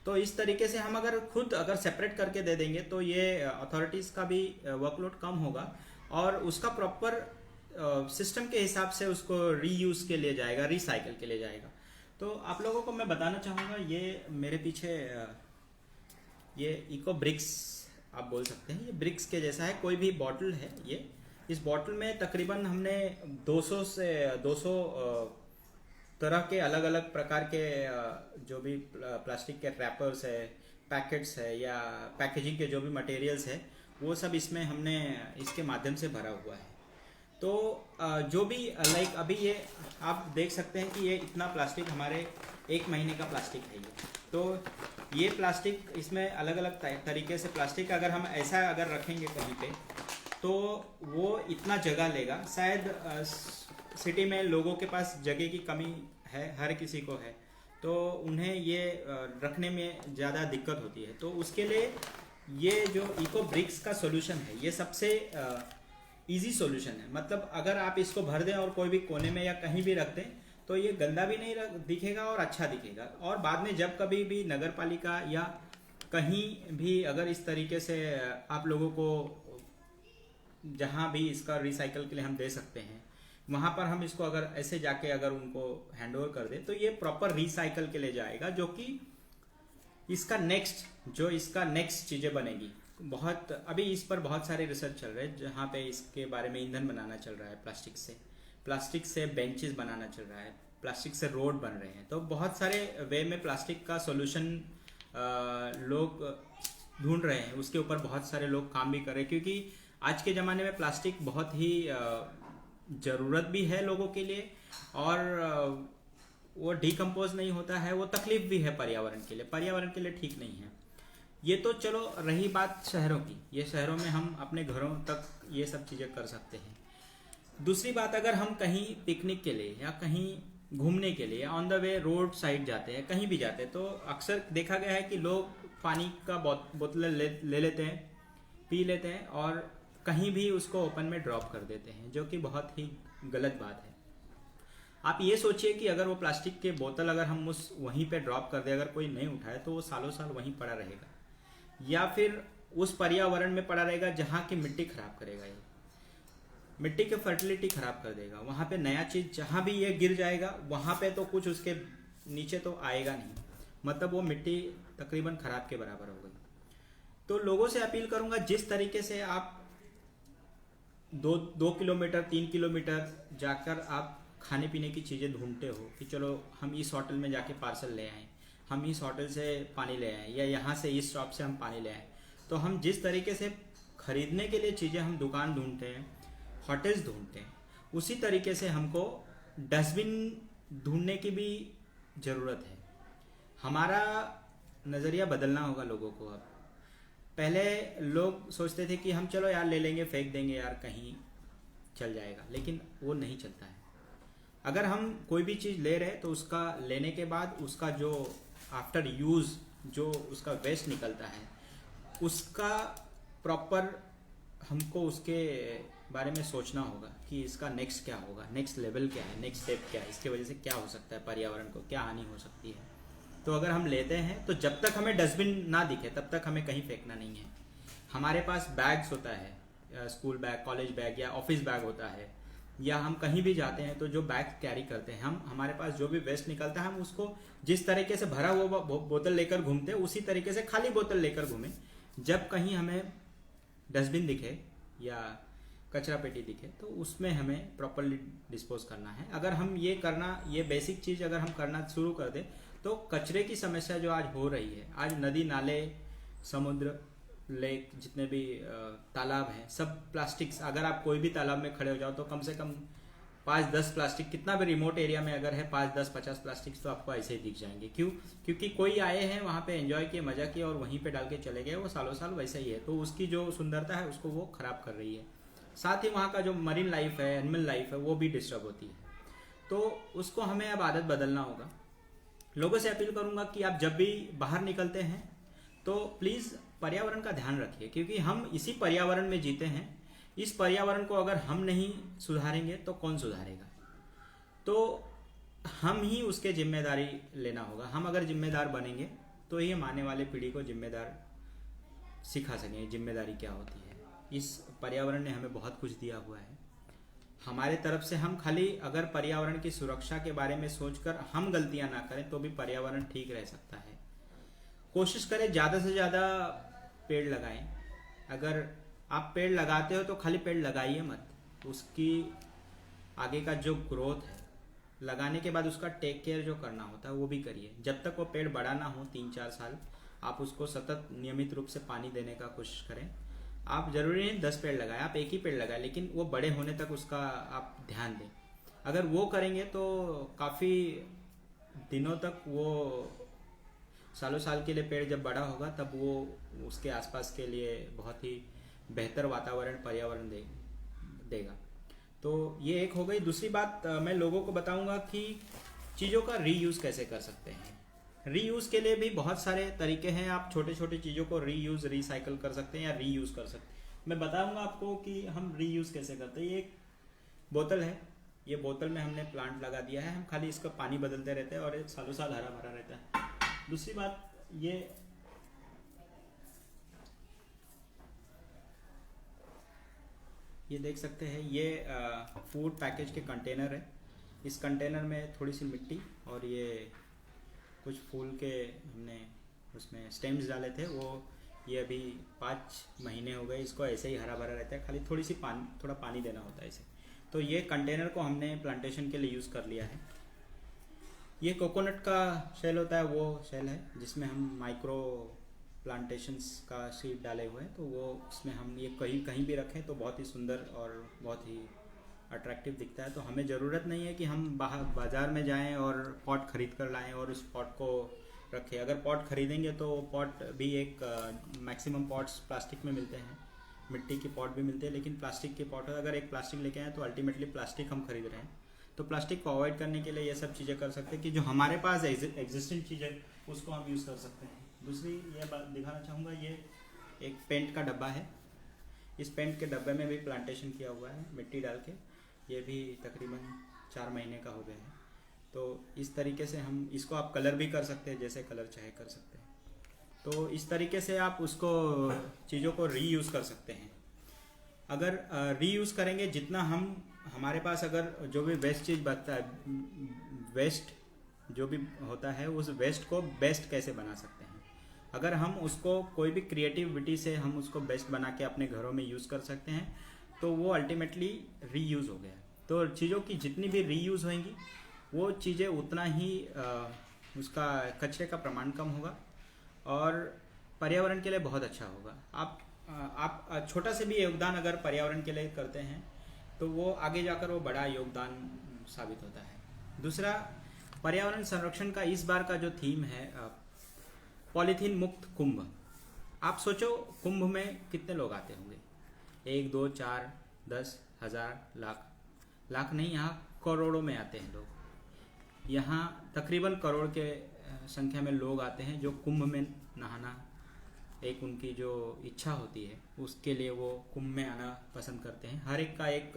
तो इस तरीके से हम अगर खुद अगर सेपरेट करके दे देंगे तो ये अथॉरिटीज़ का भी वर्कलोड कम होगा, और उसका प्रॉपर सिस्टम के हिसाब से उसको रीयूज़ के लिए जाएगा, रिसाइकल के लिए जाएगा। तो आप लोगों को मैं बताना चाहूँगा, ये मेरे पीछे ये इको ब्रिक्स आप बोल सकते हैं, ये ब्रिक्स के जैसा है। कोई भी बॉटल है ये, इस बॉटल में तकरीबन हमने 200 से 200 तरह के अलग अलग प्रकार के जो भी प्लास्टिक के रैपर्स है, पैकेट्स है, या पैकेजिंग के जो भी मटेरियल्स है, वो सब इसमें हमने इसके माध्यम से भरा हुआ है। तो जो भी लाइक अभी ये आप देख सकते हैं कि ये इतना प्लास्टिक हमारे 1 महीने का प्लास्टिक है ये। तो ये प्लास्टिक, इसमें अलग अलग तरीके से प्लास्टिक अगर हम ऐसा अगर रखेंगे कहीं पे तो वो इतना जगह लेगा। शायद सिटी में लोगों के पास जगह की कमी है, हर किसी को है, तो उन्हें ये रखने में ज़्यादा दिक्कत होती है। तो उसके लिए ये जो इको ब्रिक्स का सोल्यूशन है, ये सबसे इजी सॉल्यूशन है। मतलब अगर आप इसको भर दें और कोई भी कोने में या कहीं भी रख दें तो ये गंदा भी नहीं दिखेगा और अच्छा दिखेगा। और बाद में जब कभी भी नगर पालिका या कहीं भी अगर इस तरीके से आप लोगों को जहाँ भी इसका रिसाइकल के लिए हम दे सकते हैं, वहाँ पर हम इसको अगर ऐसे जाके अगर उनको हैंड ओवर कर दें तो ये प्रॉपर रिसाइकल के लिए जाएगा, जो कि इसका नेक्स्ट चीज़ें बनेगी। बहुत अभी इस पर बहुत सारे रिसर्च चल रहे हैं, जहाँ पे इसके बारे में ईंधन बनाना चल रहा है, प्लास्टिक से बेंचेस बनाना चल रहा है, प्लास्टिक से रोड बन रहे हैं। तो बहुत सारे वे में प्लास्टिक का सॉल्यूशन लोग ढूंढ रहे हैं, उसके ऊपर बहुत सारे लोग काम भी कर रहे हैं, क्योंकि आज के ज़माने में प्लास्टिक बहुत ही ज़रूरत भी है लोगों के लिए, और वो डिकम्पोज नहीं होता है, वो तकलीफ भी है पर्यावरण के लिए ठीक नहीं है। ये तो चलो रही बात शहरों की, ये शहरों में हम अपने घरों तक ये सब चीज़ें कर सकते हैं। दूसरी बात, अगर हम कहीं पिकनिक के लिए या कहीं घूमने के लिए on the way road side जाते हैं, कहीं भी जाते हैं, तो अक्सर देखा गया है कि लोग पानी का बोतल ले लेते हैं, पी लेते हैं, और कहीं भी उसको ओपन में ड्रॉप कर देते हैं, जो कि बहुत ही गलत बात है। आप ये सोचिए कि अगर वो प्लास्टिक के बोतल अगर हम वहीं पे ड्रॉप कर दे, अगर कोई नहीं उठाए तो वो सालों साल वहीं पड़ा रहेगा, या फिर उस पर्यावरण में पड़ा रहेगा जहाँ की मिट्टी खराब करेगा, ये मिट्टी की फर्टिलिटी खराब कर देगा। वहाँ पे नया चीज़ जहाँ भी ये गिर जाएगा वहाँ पे तो कुछ उसके नीचे तो आएगा नहीं, मतलब वो मिट्टी तकरीबन खराब के बराबर हो गई। तो लोगों से अपील करूँगा, जिस तरीके से आप 2 किलोमीटर 3 किलोमीटर जाकर आप खाने पीने की चीज़ें ढूंढते हो कि चलो हम इस होटल में जाके पार्सल ले आएँ, हम इस होटल से पानी ले आएँ, या यहाँ से इस शॉप से हम पानी ले आएँ, तो हम जिस तरीके से खरीदने के लिए चीज़ें हम दुकान ढूंढते हैं, होटल्स ढूंढते हैं, उसी तरीके से हमको डस्टबिन ढूंढने की भी ज़रूरत है। हमारा नज़रिया बदलना होगा लोगों को। अब पहले लोग सोचते थे कि हम चलो यार ले लेंगे, फेंक देंगे यार, कहीं चल जाएगा, लेकिन वो नहीं चलता है। अगर हम कोई भी चीज़ ले रहे हैं तो उसका लेने के बाद उसका जो आफ्टर यूज़ जो उसका वेस्ट निकलता है, उसका प्रॉपर हमको उसके बारे में सोचना होगा कि इसका नेक्स्ट क्या होगा, नेक्स्ट लेवल क्या है, नेक्स्ट स्टेप क्या है, इसके वजह से क्या हो सकता है, पर्यावरण को क्या हानि हो सकती है। तो अगर हम लेते हैं तो जब तक हमें डस्टबिन ना दिखे तब तक हमें कहीं फेंकना नहीं है। हमारे पास बैग्स होता है, स्कूल बैग, कॉलेज बैग या ऑफिस बैग होता है, या हम कहीं भी जाते हैं तो जो बैग कैरी करते हैं हम, हमारे पास जो भी वेस्ट निकलता है हम उसको जिस तरीके से भरा हुआ बोतल लेकर घूमते हैं उसी तरीके से खाली बोतल लेकर घूमें। जब कहीं हमें डस्टबिन दिखे या कचरा पेटी दिखे तो उसमें हमें प्रॉपरली डिस्पोज करना है। अगर हम ये बेसिक चीज़ अगर हम करना शुरू कर दें तो कचरे की समस्या जो आज हो रही है, आज नदी नाले, समुद्र, लेक, जितने भी तालाब हैं, सब प्लास्टिक्स, अगर आप कोई भी तालाब में खड़े हो जाओ तो कम से कम 5-10 प्लास्टिक, कितना भी रिमोट एरिया में अगर है 5-10-50 प्लास्टिक्स तो आपको ऐसे ही दिख जाएंगे। क्यों? क्योंकि कोई आए हैं वहाँ पे एंजॉय किए, मजा किया और वहीं पे डाल के चले गए, वो सालों साल वैसे ही है, तो उसकी जो सुंदरता है उसको वो खराब कर रही है। साथ ही वहाँ का जो मरीन लाइफ है, एनिमल लाइफ है, वो भी डिस्टर्ब होती है। तो उसको हमें अब आदत बदलना होगा। लोगों से अपील करूँगा कि आप जब भी बाहर निकलते हैं तो प्लीज़ पर्यावरण का ध्यान रखिए, क्योंकि हम इसी पर्यावरण में जीते हैं, इस पर्यावरण को अगर हम नहीं सुधारेंगे तो कौन सुधारेगा? तो हम ही उसके जिम्मेदारी लेना होगा। हम अगर जिम्मेदार बनेंगे तो ही हम आने वाले पीढ़ी को जिम्मेदार सिखा सकेंगे जिम्मेदारी क्या होती है। इस पर्यावरण ने हमें बहुत कुछ दिया हुआ है। हमारे तरफ से हम खाली अगर पर्यावरण की सुरक्षा के बारे में सोचकर हम गलतियां ना करें तो भी पर्यावरण ठीक रह सकता है। कोशिश करें ज़्यादा से ज़्यादा पेड़ लगाएं। अगर आप पेड़ लगाते हो तो खाली पेड़ लगाइए मत, उसकी आगे का जो ग्रोथ है, लगाने के बाद उसका टेक केयर जो करना होता है वो भी करिए। जब तक वो पेड़ बड़ा ना हो 3-4 साल, आप उसको सतत नियमित रूप से पानी देने का कोशिश करें। आप जरूरी नहीं 10 पेड़ लगाएं, आप एक ही पेड़ लगाएं, लेकिन वो बड़े होने तक उसका आप ध्यान दें। अगर वो करेंगे तो काफ़ी दिनों तक, वो सालों साल के लिए पेड़ जब बड़ा होगा तब वो उसके आसपास के लिए बहुत ही बेहतर वातावरण पर्यावरण देगा। तो ये एक हो गई। दूसरी बात, मैं लोगों को बताऊंगा कि चीज़ों का रीयूज़ कैसे कर सकते हैं। रीयूज़ के लिए भी बहुत सारे तरीके हैं। आप छोटे छोटे चीज़ों को रीयूज़, रिसाइकल कर सकते हैं या रीयूज़ कर सकते हैं। मैं बताऊंगा आपको कि हम रीयूज़ कैसे करते हैं। ये एक बोतल है, ये बोतल में हमने प्लांट लगा दिया है, हम खाली इसका पानी बदलते रहते हैं और ये सालों साल हरा भरा रहता है। दूसरी बात, ये देख सकते हैं, ये फूड पैकेज के कंटेनर है। इस कंटेनर में थोड़ी सी मिट्टी और ये कुछ फूल के हमने उसमें स्टेम्स डाले थे, वो ये अभी 5 महीने हो गए, इसको ऐसे ही हरा भरा रहता है, खाली थोड़ा पानी देना होता है इसे। तो ये कंटेनर को हमने प्लांटेशन के लिए यूज़ कर लिया है। ये कोकोनट का शेल होता है, वो शेल है जिसमें हम माइक्रो प्लांटेशंस का सीड डाले हुए हैं। तो वो उसमें हम ये कहीं भी रखें तो बहुत ही सुंदर और बहुत ही अट्रैक्टिव दिखता है। तो हमें ज़रूरत नहीं है कि हम बाज़ार में जाएं और पॉट खरीद कर लाएं और उस पॉट को रखें। अगर पॉट खरीदेंगे तो पॉट भी एक मैक्सिमम पॉट्स प्लास्टिक में मिलते हैं, मिट्टी की पॉट भी मिलते हैं, लेकिन प्लास्टिक के पॉट, अगर एक प्लास्टिक लेके आए तो अल्टीमेटली प्लास्टिक हम खरीद रहे हैं। तो प्लास्टिक को अवॉइड करने के लिए ये सब चीज़ें कर सकते हैं कि जो हमारे पास एग्जिस्टिंग चीज़ है उसको हम यूज़ कर सकते हैं। दूसरी ये बात दिखाना चाहूँगा, ये एक पेंट का डब्बा है। इस पेंट के डब्बे में भी प्लांटेशन किया हुआ है मिट्टी डाल के। ये भी तकरीबन 4 महीने का हो गया है। तो इस तरीके से हम इसको, आप कलर भी कर सकते हैं, जैसे कलर चाहे कर सकते हैं। तो इस तरीके से आप उसको चीज़ों को रीयूज़ कर सकते हैं। अगर रीयूज़ करेंगे, जितना हमारे पास अगर जो भी वेस्ट चीज़ बचता है, वेस्ट जो भी होता है, उस वेस्ट को बेस्ट कैसे बना सकते हैं। अगर हम उसको कोई भी क्रिएटिविटी से हम उसको बेस्ट बना के अपने घरों में यूज़ कर सकते हैं तो वो अल्टीमेटली रीयूज़ हो गया। तो चीज़ों की जितनी भी रीयूज़ होंगी वो चीज़ें उतना ही उसका कचरे का प्रमाण कम होगा और पर्यावरण के लिए बहुत अच्छा होगा। आप छोटा से भी योगदान अगर पर्यावरण के लिए करते हैं तो वो आगे जाकर वो बड़ा योगदान साबित होता है। दूसरा, पर्यावरण संरक्षण का इस बार का जो थीम है पॉलीथीन मुक्त कुंभ। आप सोचो कुंभ में कितने लोग आते होंगे, 1, 2, 4, 10, 1000, लाख नहीं, यहाँ करोड़ों में आते हैं लोग। यहाँ तकरीबन करोड़ के संख्या में लोग आते हैं जो कुंभ में नहाना, एक उनकी जो इच्छा होती है उसके लिए वो कुंभ में आना पसंद करते हैं। हर एक का एक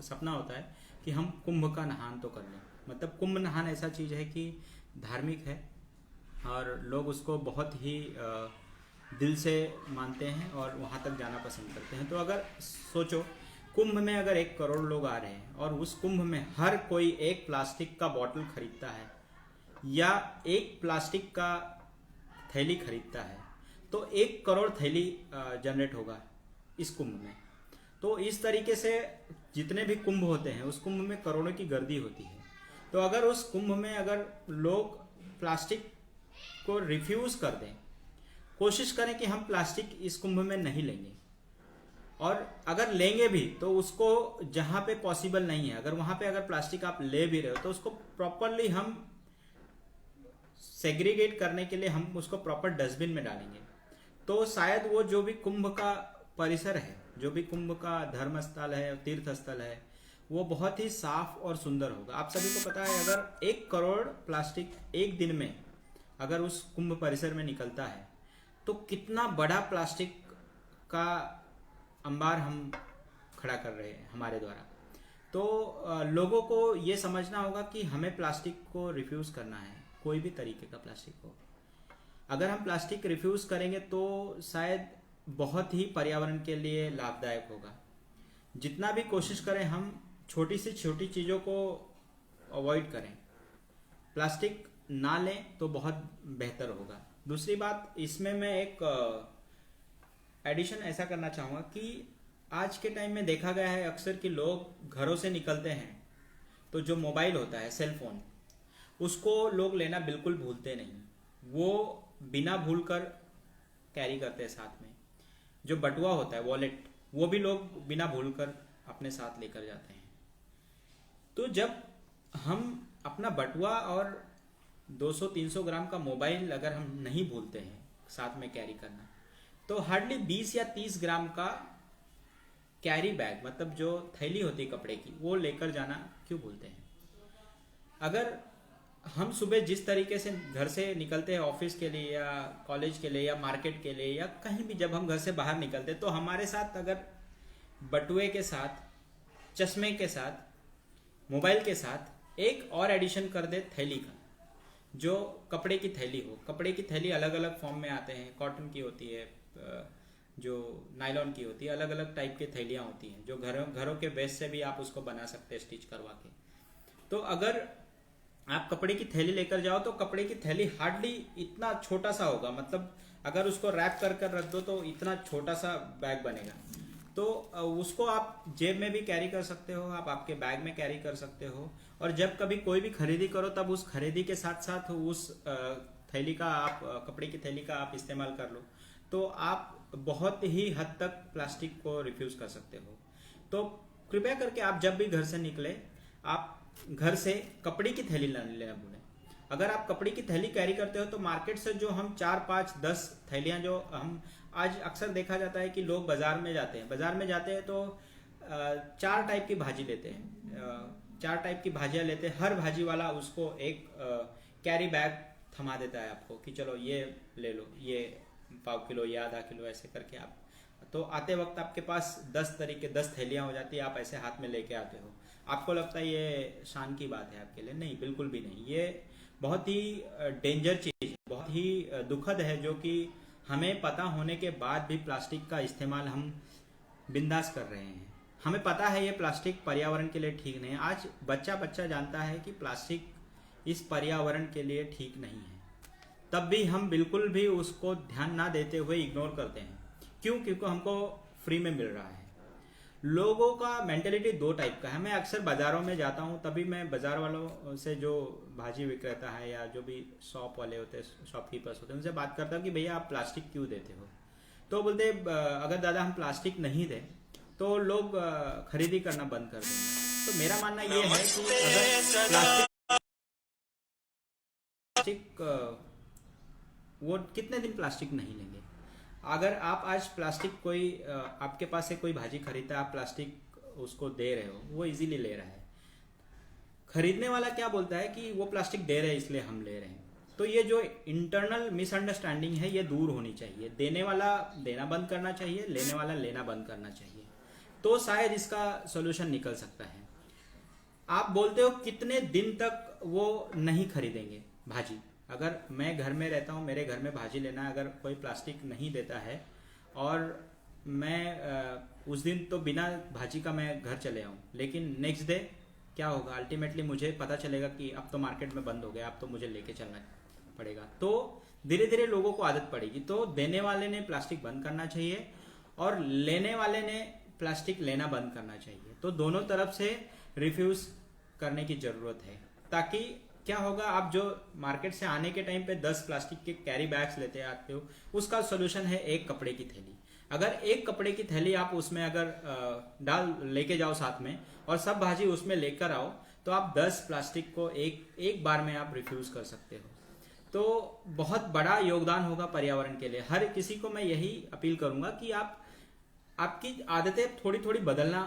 सपना होता है कि हम कुंभ का नहान तो कर लें। मतलब कुंभ नहान ऐसा चीज़ है कि धार्मिक है और लोग उसको बहुत ही दिल से मानते हैं और वहाँ तक जाना पसंद करते हैं। तो अगर सोचो कुंभ में अगर 1 करोड़ लोग आ रहे हैं और उस कुंभ में हर कोई एक प्लास्टिक का बॉटल खरीदता है या एक प्लास्टिक का थैली खरीदता है तो 1 करोड़ थैली जनरेट होगा इस कुंभ में। तो इस तरीके से जितने भी कुंभ होते हैं उस कुंभ में करोड़ों की गर्दी होती है। तो अगर उस कुंभ में अगर लोग प्लास्टिक को रिफ्यूज कर दें, कोशिश करें कि हम प्लास्टिक इस कुंभ में नहीं लेंगे, और अगर लेंगे भी तो उसको जहाँ पे पॉसिबल नहीं है, अगर वहाँ पे अगर प्लास्टिक आप ले भी रहे हो तो उसको प्रॉपरली हम सेग्रीगेट करने के लिए हम उसको प्रॉपर डस्टबिन में डालेंगे तो शायद वो जो भी कुंभ का परिसर है, जो भी कुंभ का धर्म स्थल है, तीर्थ स्थल है, वो बहुत ही साफ और सुंदर होगा। आप सभी को पता है अगर 1 करोड़ प्लास्टिक एक दिन में अगर उस कुंभ परिसर में निकलता है तो कितना बड़ा प्लास्टिक का अंबार हम खड़ा कर रहे हैं हमारे द्वारा। तो लोगों को ये समझना होगा कि हमें प्लास्टिक को रिफ्यूज़ करना है, कोई भी तरीके का प्लास्टिक हो। अगर हम प्लास्टिक रिफ्यूज़ करेंगे तो शायद बहुत ही पर्यावरण के लिए लाभदायक होगा। जितना भी कोशिश करें हम छोटी से छोटी चीज़ों को अवॉइड करें, प्लास्टिक ना लें तो बहुत बेहतर होगा। दूसरी बात, इसमें मैं एक एडिशन ऐसा करना चाहूँगा कि आज के टाइम में देखा गया है अक्सर कि लोग घरों से निकलते हैं तो जो मोबाइल होता है, सेल फोन, उसको लोग लेना बिल्कुल भूलते नहीं, वो बिना भूल कर कैरी करते हैं साथ में। जो बटुआ होता है, वॉलेट, वो भी लोग बिना भूल कर अपने साथ लेकर जाते हैं। तो जब हम अपना बटुआ और 200-300 ग्राम का मोबाइल अगर हम नहीं भूलते हैं साथ में कैरी करना, तो हार्डली 20 या 30 ग्राम का कैरी बैग, मतलब जो थैली होती है कपड़े की, वो लेकर जाना क्यों भूलते हैं। अगर हम सुबह जिस तरीके से घर से निकलते हैं ऑफिस के लिए या कॉलेज के लिए या मार्केट के लिए या कहीं भी जब हम घर से बाहर निकलते हैं, तो हमारे साथ अगर बटुए के साथ, चश्मे के साथ, मोबाइल के साथ एक और एडिशन कर दे थैली का, जो कपड़े की थैली हो। कपड़े की थैली अलग अलग फॉर्म में आते हैं, कॉटन की होती है, जो नायलॉन की होती है, अलग अलग टाइप की थैलियाँ होती हैं जो घरों के बेस से भी आप उसको बना सकते हैं स्टिच करवा के। तो अगर आप कपड़े की थैली लेकर जाओ तो कपड़े की थैली हार्डली इतना छोटा सा होगा, मतलब अगर उसको रैप कर कर रख दो तो इतना छोटा सा बैग बनेगा। तो उसको आप जेब में भी कैरी कर सकते हो, आप आपके बैग में कैरी कर सकते हो, और जब कभी कोई भी खरीदी करो तब उस खरीदी के साथ साथ उस थैली का, आप कपड़े की थैली का आप इस्तेमाल कर लो, तो आप बहुत ही हद तक प्लास्टिक को रिफ्यूज कर सकते हो। तो कृपया करके आप जब भी घर से निकले, आप घर से कपड़े की थैली लेना भूलें। अगर आप कपड़े की थैली कैरी करते हो तो मार्केट से जो हम 4, 5, 10 थैलियाँ, जो हम आज अक्सर देखा जाता है कि लोग बाजार में जाते हैं तो 4 टाइप की भाजी लेते हैं, 4 टाइप की भाजियाँ लेते हैं। हर भाजी वाला उसको एक कैरी बैग थमा देता है आपको कि चलो ये ले लो, ये 1/4 किलो या आधा किलो, ऐसे करके आप, तो आते वक्त आपके पास 10 थैलियाँ हो जाती है, आप ऐसे हाथ में लेके आते हो। आपको लगता है ये शान की बात है आपके लिए? नहीं, बिल्कुल भी नहीं। ये बहुत ही डेंजर चीज़, बहुत ही दुखद है, जो कि हमें पता होने के बाद भी प्लास्टिक का इस्तेमाल हम बिंदास कर रहे हैं। हमें पता है ये प्लास्टिक पर्यावरण के लिए ठीक नहीं है। आज बच्चा जानता है कि प्लास्टिक इस पर्यावरण के लिए ठीक नहीं है, तब भी हम बिल्कुल भी उसको ध्यान ना देते हुए इग्नोर करते हैं। क्यों? क्योंकि हमको फ्री में मिल रहा है। लोगों का मेंटेलिटी 2 टाइप का है। मैं अक्सर बाज़ारों में जाता हूँ, तभी मैं बाज़ार वालों से, जो भाजी विक्रेता है या जो भी शॉप वाले होते हैं, शॉपकीपर्स होते हैं, उनसे बात करता हूँ कि भैया आप प्लास्टिक क्यों देते हो। तो बोलते अगर दादा हम प्लास्टिक नहीं दें तो लोग खरीदी करना बंद कर देंगे। तो मेरा मानना ये है कि अगर प्लास्टिक वो कितने दिन प्लास्टिक नहीं लेंगे। अगर आप आज प्लास्टिक, कोई आपके पास से कोई भाजी खरीदता है, आप प्लास्टिक उसको दे रहे हो, वो इजीली ले रहा है। खरीदने वाला क्या बोलता है कि वो प्लास्टिक दे रहे हैं इसलिए हम ले रहे हैं। तो ये जो इंटरनल मिसअंडरस्टैंडिंग है, ये दूर होनी चाहिए। देने वाला देना बंद करना चाहिए, लेने वाला लेना बंद करना चाहिए, तो शायद इसका सोल्यूशन निकल सकता है। आप बोलते हो कितने दिन तक वो नहीं खरीदेंगे भाजी। अगर मैं घर में रहता हूँ, मेरे घर में भाजी लेना है, अगर कोई प्लास्टिक नहीं देता है और मैं उस दिन तो बिना भाजी का मैं घर चले आऊँ, लेकिन नेक्स्ट डे क्या होगा, अल्टीमेटली मुझे पता चलेगा कि अब तो मार्केट में बंद हो गया, अब तो मुझे लेके चलना पड़ेगा। तो धीरे धीरे लोगों को आदत पड़ेगी। तो देने वाले ने प्लास्टिक बंद करना चाहिए और लेने वाले ने प्लास्टिक लेना बंद करना चाहिए। तो दोनों तरफ से रिफ्यूज करने की जरूरत है, ताकि क्या होगा, आप जो मार्केट से आने के टाइम पे 10 प्लास्टिक के कैरी बैग्स लेते आते हो, उसका सोल्यूशन है एक कपड़े की थैली। अगर एक कपड़े की थैली आप उसमें अगर डाल लेके जाओ साथ में और सब भाजी उसमें लेकर आओ, तो आप 10 प्लास्टिक को एक बार में आप रिफ्यूज कर सकते हो। तो बहुत बड़ा योगदान होगा पर्यावरण के लिए। हर किसी को मैं यही अपील करूंगा कि आप आपकी आदतें थोड़ी थोड़ी बदलना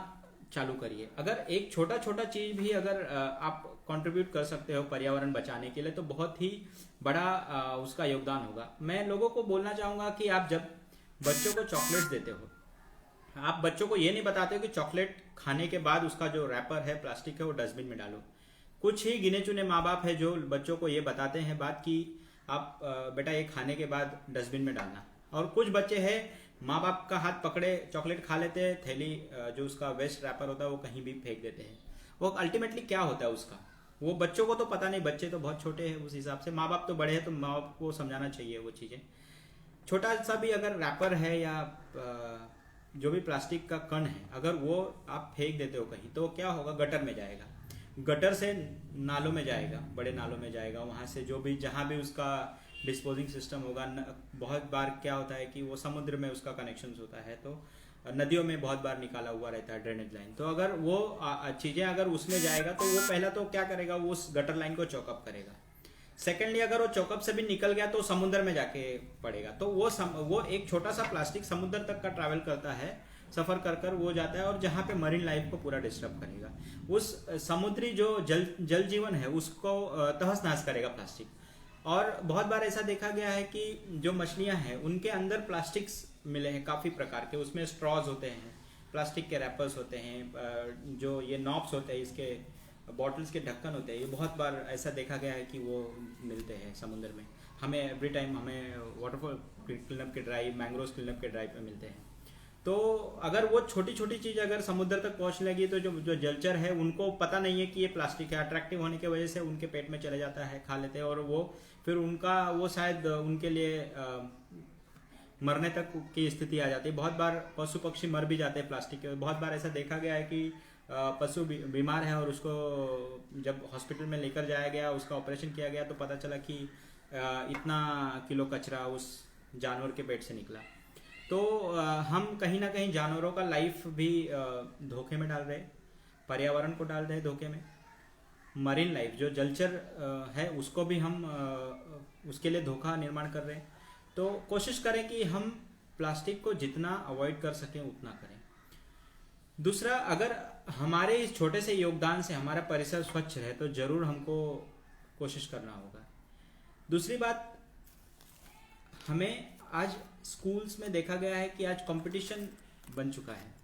चालू करिए। अगर एक छोटा छोटा चीज भी अगर आप कंट्रीब्यूट कर सकते हो पर्यावरण बचाने के लिए, तो बहुत ही बड़ा उसका योगदान होगा। मैं लोगों को बोलना चाहूंगा कि आप जब बच्चों को चॉकलेट्स देते हो, आप बच्चों को ये नहीं बताते हो कि चॉकलेट खाने के बाद उसका जो रैपर है प्लास्टिक है वो डस्टबिन में डालो। कुछ ही गिने चुने माँ बाप है जो बच्चों को ये बताते हैं बात कि आप बेटा ये खाने के बाद डस्टबिन में डालना। और कुछ बच्चे हैं माँ बाप का हाथ पकड़े चॉकलेट खा लेते हैं, थैली जो उसका वेस्ट रैपर होता है वो कहीं भी फेंक देते हैं। वो अल्टीमेटली क्या होता है उसका, वो बच्चों को तो पता नहीं, बच्चे तो बहुत छोटे हैं उस हिसाब से, माँ बाप तो बड़े हैं तो माँ बाप को समझाना चाहिए वो चीज़ें। छोटा सा भी अगर रैपर है या जो भी प्लास्टिक का कण है अगर वो आप फेंक देते हो कहीं तो क्या होगा, गटर में जाएगा, गटर से नालों में जाएगा, बड़े नालों में जाएगा, वहाँ से जो भी जहाँ भी उसका डिस्पोजिंग सिस्टम होगा। बहुत बार क्या होता है कि वो समुद्र में उसका कनेक्शन होता है तो नदियों में बहुत बार निकाला हुआ रहता है ड्रेनेज लाइन। तो अगर वो चीज़ें अगर उसमें जाएगा तो वो पहला तो क्या करेगा, वो उस गटर लाइन को चौकअप करेगा। सेकेंडली अगर वो चौकअप से भी निकल गया तो समुद्र में जाके पड़ेगा। तो वो एक छोटा सा प्लास्टिक समुद्र तक का ट्रैवल करता है, सफ़र कर कर वो जाता है और जहाँ पे मरीन लाइफ को पूरा डिस्टर्ब करेगा। उस समुद्री जो जल जीवन है उसको तहस नहस करेगा प्लास्टिक। और बहुत बार ऐसा देखा गया है कि जो मछलियाँ हैं उनके अंदर प्लास्टिक्स मिले हैं काफ़ी प्रकार के, उसमें स्ट्रॉज होते हैं, प्लास्टिक के रैपर्स होते हैं, जो ये नॉब्स होते हैं, इसके बॉटल्स के ढक्कन होते हैं, ये बहुत बार ऐसा देखा गया है कि वो मिलते हैं समुद्र में। हमें एवरी टाइम हमें वाटरफॉल क्लीनअप के ड्राइव, मैंग्रोव क्लीनअप के ड्राइव पे मिलते हैं। तो अगर वो छोटी छोटी चीज़ अगर समुद्र तक पहुंचने लगी तो जो जो जलचर है उनको पता नहीं है कि ये प्लास्टिक है, अट्रैक्टिव होने की वजह से उनके पेट में चले जाता है, खा लेते हैं और वो फिर उनका वो शायद उनके लिए मरने तक की स्थिति आ जाती है। बहुत बार पशु पक्षी मर भी जाते हैं प्लास्टिक के। बहुत बार ऐसा देखा गया है कि पशु बीमार है और उसको जब हॉस्पिटल में लेकर जाया गया, उसका ऑपरेशन किया गया तो पता चला कि इतना किलो कचरा उस जानवर के पेट से निकला। तो हम कहीं ना कहीं जानवरों का लाइफ भी धोखे में डाल रहे हैं, पर्यावरण को डाल रहे हैं धोखे में। मरीन लाइफ जो जलचर है उसको भी हम उसके लिए धोखा निर्माण कर रहे हैं। तो कोशिश करें कि हम प्लास्टिक को जितना अवॉइड कर सकें उतना करें। दूसरा, अगर हमारे इस छोटे से योगदान से हमारा परिसर स्वच्छ रहे तो जरूर हमको कोशिश करना होगा। दूसरी बात, हमें आज स्कूल्स में देखा गया है कि आज कंपटीशन बन चुका है।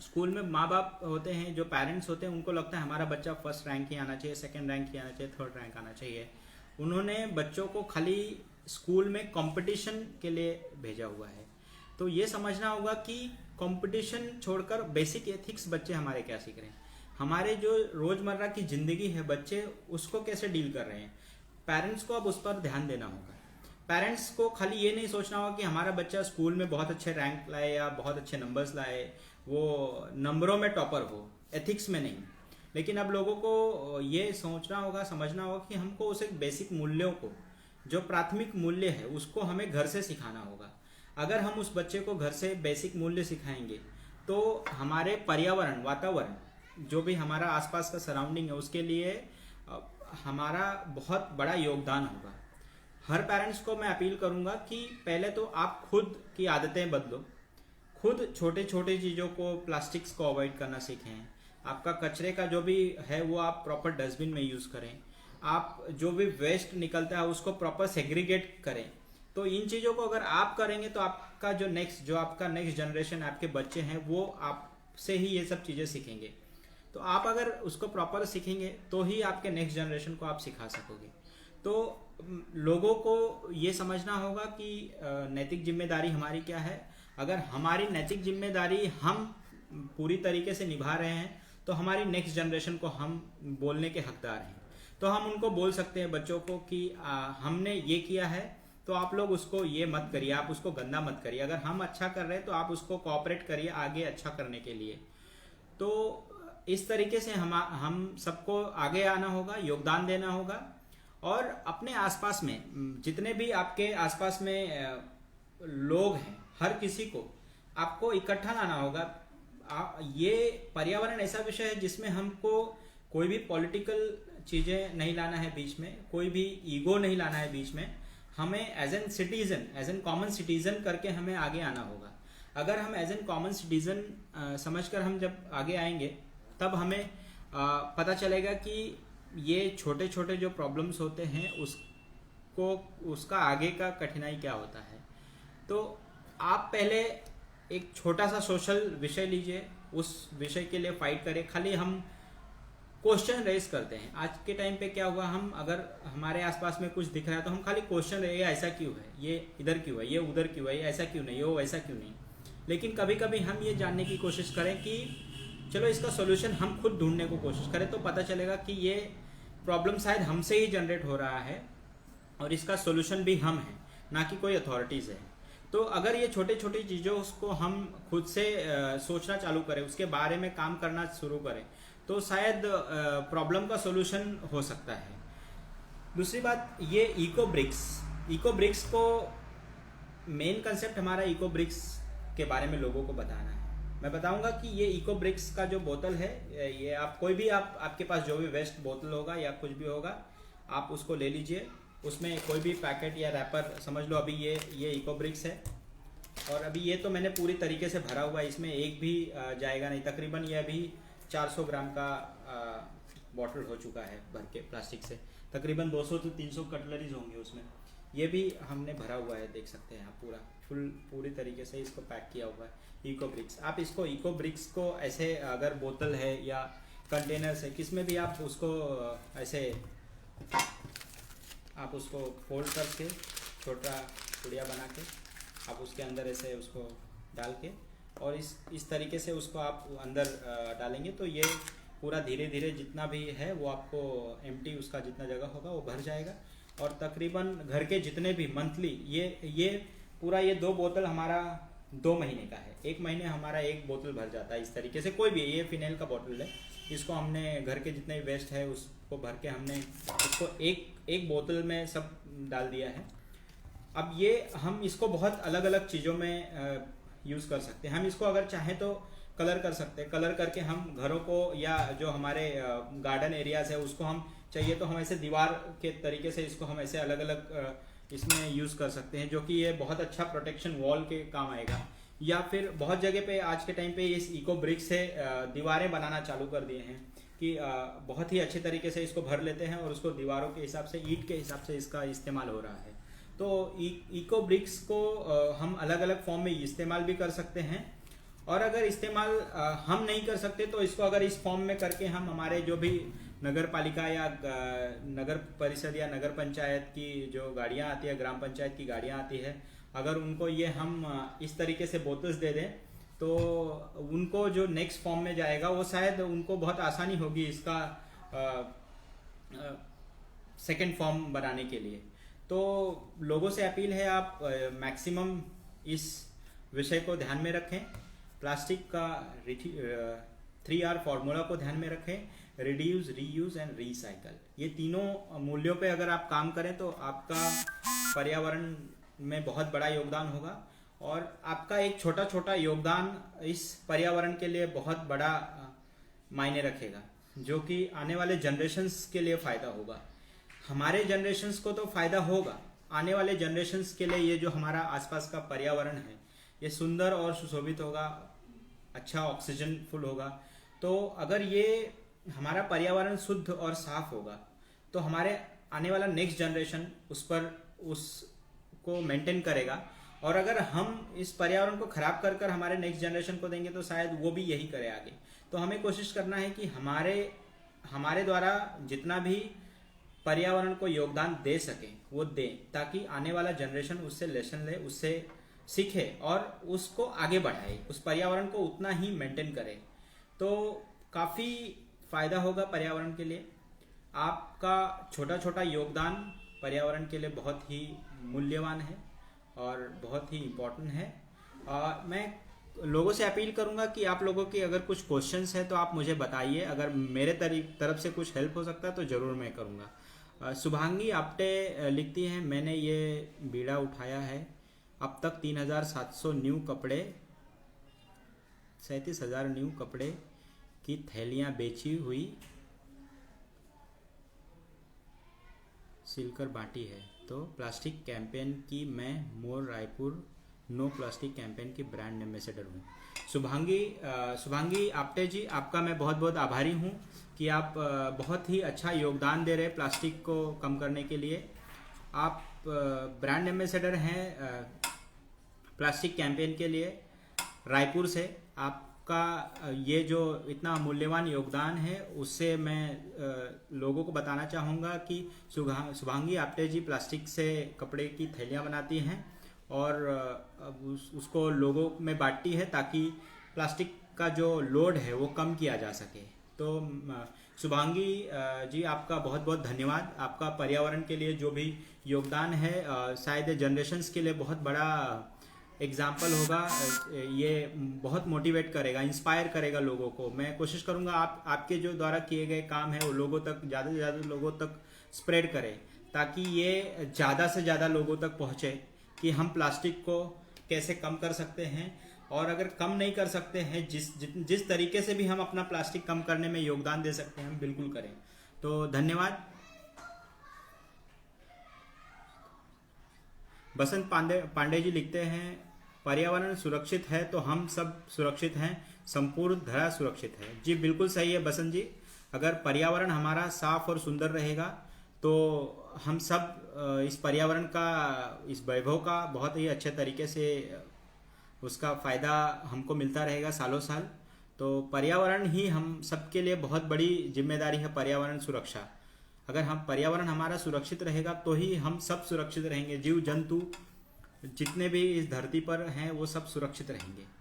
स्कूल में माँ बाप होते हैं, जो पेरेंट्स होते हैं, उनको लगता है हमारा बच्चा फर्स्ट रैंक ही आना चाहिए, सेकंड रैंक ही आना चाहिए, थर्ड रैंक आना चाहिए। उन्होंने बच्चों को खाली स्कूल में कंपटीशन के लिए भेजा हुआ है। तो ये समझना होगा कि कंपटीशन छोड़कर बेसिक एथिक्स बच्चे हमारे क्या सीख रहे हैं, हमारे जो रोजमर्रा की जिंदगी है बच्चे उसको कैसे डील कर रहे हैं। पेरेंट्स को अब उस पर ध्यान देना होगा। पेरेंट्स को खाली ये नहीं सोचना होगा कि हमारा बच्चा स्कूल में बहुत अच्छे रैंक लाए या बहुत अच्छे नंबर्स लाए, वो नंबरों में टॉपर हो, एथिक्स में नहीं। लेकिन अब लोगों को ये सोचना होगा, समझना होगा कि हमको उस एक बेसिक मूल्यों को, जो प्राथमिक मूल्य है, उसको हमें घर से सिखाना होगा। अगर हम उस बच्चे को घर से बेसिक मूल्य सिखाएंगे तो हमारे पर्यावरण, वातावरण, जो भी हमारा आसपास का सराउंडिंग है, उसके लिए हमारा बहुत बड़ा योगदान होगा। हर पेरेंट्स को मैं अपील करूंगा कि पहले तो आप खुद की आदतें बदलो, खुद छोटे छोटे चीज़ों को, प्लास्टिक्स को अवॉइड करना सीखें। आपका कचरे का जो भी है वो आप प्रॉपर डस्टबिन में यूज़ करें। आप जो भी वेस्ट निकलता है उसको प्रॉपर सेग्रीगेट करें। तो इन चीज़ों को अगर आप करेंगे तो आपका जो आपका नेक्स्ट जनरेशन, आपके बच्चे हैं, वो आपसे ही ये सब चीज़ें सीखेंगे। तो आप अगर उसको प्रॉपर सीखेंगे तो ही आपके नेक्स्ट जनरेशन को आप सिखा सकोगे। तो लोगों को ये समझना होगा कि नैतिक जिम्मेदारी हमारी क्या है। अगर हमारी नैतिक जिम्मेदारी हम पूरी तरीके से निभा रहे हैं तो हमारी नेक्स्ट जनरेशन को हम बोलने के हकदार हैं। तो हम उनको बोल सकते हैं बच्चों को कि हमने ये किया है तो आप लोग उसको ये मत करिए, आप उसको गंदा मत करिए। अगर हम अच्छा कर रहे हैं तो आप उसको कोऑपरेट करिए आगे अच्छा करने के लिए। तो इस तरीके से हम सबको आगे आना होगा, योगदान देना होगा। और अपने आसपास में जितने भी आपके आसपास में लोग हैं, हर किसी को आपको इकट्ठा लाना होगा। ये पर्यावरण ऐसा विषय है जिसमें हमको कोई भी पॉलिटिकल चीज़ें नहीं लाना है बीच में, कोई भी ईगो नहीं लाना है बीच में। हमें as an citizen, as an common citizen करके हमें आगे आना होगा। अगर हम एज एन कॉमन सिटीजन समझकर हम जब आगे आएंगे तब हमें पता चलेगा कि ये छोटे छोटे जो प्रॉब्लम्स होते हैं उसका आगे का कठिनाई क्या होता है। तो आप पहले एक छोटा सा सोशल विषय लीजिए, उस विषय के लिए फाइट करें। खाली हम क्वेश्चन रेज करते हैं। आज के टाइम पे क्या हुआ, हम अगर हमारे आसपास में कुछ दिख रहा है तो हम खाली क्वेश्चन ये ऐसा क्यों है, ये इधर क्यों है, ये उधर क्यों है, ये ऐसा क्यों नहीं, ये वो वैसा क्यों नहीं। लेकिन कभी कभी हम ये जानने की कोशिश करें कि चलो इसका सोल्यूशन हम खुद ढूंढने को कोशिश करें, तो पता चलेगा कि ये प्रॉब्लम शायद हमसे ही जनरेट हो रहा है और इसका सोल्यूशन भी हम हैं, ना कि कोई अथॉरिटीज़ है। तो अगर ये छोटे छोटी चीज़ों को हम खुद से सोचना चालू करें, उसके बारे में काम करना शुरू करें, तो शायद प्रॉब्लम का सोल्यूशन हो सकता है। दूसरी बात, ये इको ब्रिक्स को मेन कंसेप्ट हमारा इको ब्रिक्स के बारे में लोगों को बताना है। मैं बताऊंगा कि ये इको ब्रिक्स का जो बोतल है, ये आप कोई भी आपके पास जो भी वेस्ट बोतल होगा या कुछ भी होगा, आप उसको ले लीजिए। उसमें कोई भी पैकेट या रैपर समझ लो, अभी ये इको ब्रिक्स है और अभी ये तो मैंने पूरी तरीके से भरा हुआ है, इसमें एक भी जाएगा नहीं। तकरीबन ये अभी 400 ग्राम का बॉटल हो चुका है भर के प्लास्टिक से। तकरीबन 200 से 300 कटलरीज होंगे उसमें। ये भी हमने भरा हुआ है, देख सकते हैं आप, पूरी तरीके से इसको पैक किया हुआ है इको ब्रिक्स। आप इसको इको ब्रिक्स को ऐसे, अगर बोतल है या कंटेनर्स है, किस में भी आप उसको ऐसे आप उसको फोल्ड करके छोटा पुड़िया बना के आप उसके अंदर ऐसे उसको डाल के और इस तरीके से उसको आप अंदर डालेंगे तो ये पूरा धीरे धीरे जितना भी है वो आपको एम्प्टी, उसका जितना जगह होगा वो भर जाएगा। और तकरीबन घर के जितने भी मंथली ये पूरा ये 2 बोतल हमारा 2 महीने का है। 1 महीने हमारा 1 बोतल भर जाता है इस तरीके से। कोई भी, ये फिनाइल का बोतल है, इसको हमने घर के जितने भी वेस्ट है उसको भर के हमने उसको एक बोतल में सब डाल दिया है। अब ये हम इसको बहुत अलग अलग चीज़ों में यूज़ कर सकते हैं। हम इसको अगर चाहें तो कलर कर सकते हैं। कलर करके हम घरों को या जो हमारे गार्डन एरियाज है उसको हम चाहिए तो हम ऐसे दीवार के तरीके से इसको हम ऐसे अलग अलग इसमें यूज़ कर सकते हैं, जो कि ये बहुत अच्छा प्रोटेक्शन वॉल के काम आएगा। या फिर बहुत जगह पे आज के टाइम पे इस इको ब्रिक से दीवारें बनाना चालू कर दिए हैं कि बहुत ही अच्छे तरीके से इसको भर लेते हैं और उसको दीवारों के हिसाब से, ईंट के हिसाब से इसका इस्तेमाल हो रहा है। तो इको ब्रिक्स को हम अलग अलग फॉर्म में इस्तेमाल भी कर सकते हैं। और अगर इस्तेमाल हम नहीं कर सकते तो इसको अगर इस फॉर्म में करके हम हमारे जो भी नगर पालिका या नगर परिषद या नगर पंचायत की जो गाड़ियाँ आती है, ग्राम पंचायत की गाड़ियाँ आती है, अगर उनको ये हम इस तरीके से बोतल्स दे दें तो उनको जो नेक्स्ट फॉर्म में जाएगा वो शायद उनको बहुत आसानी होगी इसका सेकेंड फॉर्म बनाने के लिए। तो लोगों से अपील है, आप मैक्सिमम इस विषय को ध्यान में रखें। प्लास्टिक का 3R फॉर्मूला को ध्यान में रखें, रिड्यूस, रीयूज एंड रीसाइकल। ये तीनों मूल्यों पे अगर आप काम करें तो आपका पर्यावरण में बहुत बड़ा योगदान होगा और आपका एक छोटा छोटा योगदान इस पर्यावरण के लिए बहुत बड़ा मायने रखेगा, जो कि आने वाले जनरेशन्स के लिए फ़ायदा होगा। हमारे जनरेशन्स को तो फ़ायदा होगा, आने वाले जनरेशन्स के लिए ये जो हमारा आसपास का पर्यावरण है ये सुंदर और सुशोभित होगा, अच्छा ऑक्सीजन फुल होगा। तो अगर ये हमारा पर्यावरण शुद्ध और साफ होगा तो हमारे आने वाला नेक्स्ट जनरेशन उसको मेंटेन करेगा। और अगर हम इस पर्यावरण को खराब कर कर हमारे नेक्स्ट जनरेशन को देंगे तो शायद वो भी यही करे आगे। तो हमें कोशिश करना है कि हमारे द्वारा जितना भी पर्यावरण को योगदान दे सके वो दें, ताकि आने वाला जनरेशन उससे लेसन ले, उससे सीखे और उसको आगे बढ़ाए, उस पर्यावरण को उतना ही मेंटेन करे। तो काफ़ी फ़ायदा होगा पर्यावरण के लिए। आपका छोटा छोटा योगदान पर्यावरण के लिए बहुत ही मूल्यवान है और बहुत ही इम्पोर्टेंट है। मैं लोगों से अपील करूंगा कि आप लोगों की अगर कुछ क्वेश्चंस हैं तो आप मुझे बताइए। अगर मेरे तरफ से कुछ हेल्प हो सकता है तो ज़रूर मैं करूंगा। शुभांगी आप्टे लिखती हैं, मैंने ये बीड़ा उठाया है, अब तक 3700 न्यू कपड़े 37,000 न्यू कपड़े की थैलियां बेची हुई सिलकर बांटी है। तो प्लास्टिक कैंपेन की मैं मोर रायपुर नो प्लास्टिक कैंपेन की ब्रांड एम्बेसडर हूँ। शुभांगी आप्टे जी, आपका मैं बहुत बहुत आभारी हूँ कि आप बहुत ही अच्छा योगदान दे रहे हैं प्लास्टिक को कम करने के लिए। आप ब्रांड एम्बेसडर हैं प्लास्टिक कैंपेन के लिए। रायपुर से। आपका ये जो इतना मूल्यवान योगदान है उससे मैं लोगों को बताना चाहूँगा कि शुभांगी आप्टे जी प्लास्टिक से कपड़े की थैलियाँ बनाती हैं और उसको लोगों में बांटती है ताकि प्लास्टिक का जो लोड है वो कम किया जा सके। तो शुभांगी जी आपका बहुत बहुत धन्यवाद। आपका पर्यावरण के लिए जो भी योगदान है शायद जनरेशन्स के लिए बहुत बड़ा एग्जाम्पल होगा। ये बहुत मोटिवेट करेगा, इंस्पायर करेगा लोगों को। मैं कोशिश करूँगा आपके जो द्वारा किए गए काम है वो लोगों तक, ज़्यादा से ज़्यादा लोगों तक स्प्रेड करें ताकि ये ज़्यादा से ज़्यादा लोगों तक पहुँचे कि हम प्लास्टिक को कैसे कम कर सकते हैं। और अगर कम नहीं कर सकते हैं, जिस तरीके से भी हम अपना प्लास्टिक कम करने में योगदान दे सकते हैं हम बिल्कुल करें। तो धन्यवाद। बसंत पांडे जी लिखते हैं, पर्यावरण सुरक्षित है तो हम सब सुरक्षित हैं, संपूर्ण धरा सुरक्षित है। जी बिल्कुल सही है बसंत जी। अगर पर्यावरण हमारा साफ और सुंदर रहेगा तो हम सब इस पर्यावरण का, इस वैभव का बहुत ही अच्छे तरीके से उसका फ़ायदा हमको मिलता रहेगा सालों साल। तो पर्यावरण ही हम सबके लिए बहुत बड़ी जिम्मेदारी है, पर्यावरण सुरक्षा। अगर हम पर्यावरण हमारा सुरक्षित रहेगा तो ही हम सब सुरक्षित रहेंगे, जीव जंतु जितने भी इस धरती पर हैं वो सब सुरक्षित रहेंगे।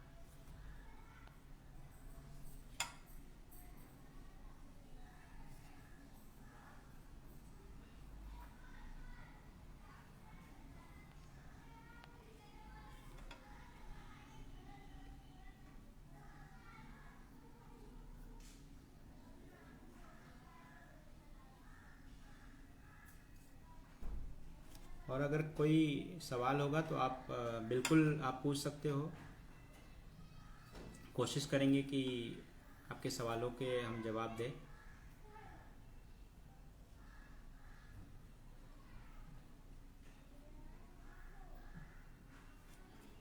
और अगर कोई सवाल होगा तो आप बिल्कुल आप पूछ सकते हो। कोशिश करेंगे कि आपके सवालों के हम जवाब दें।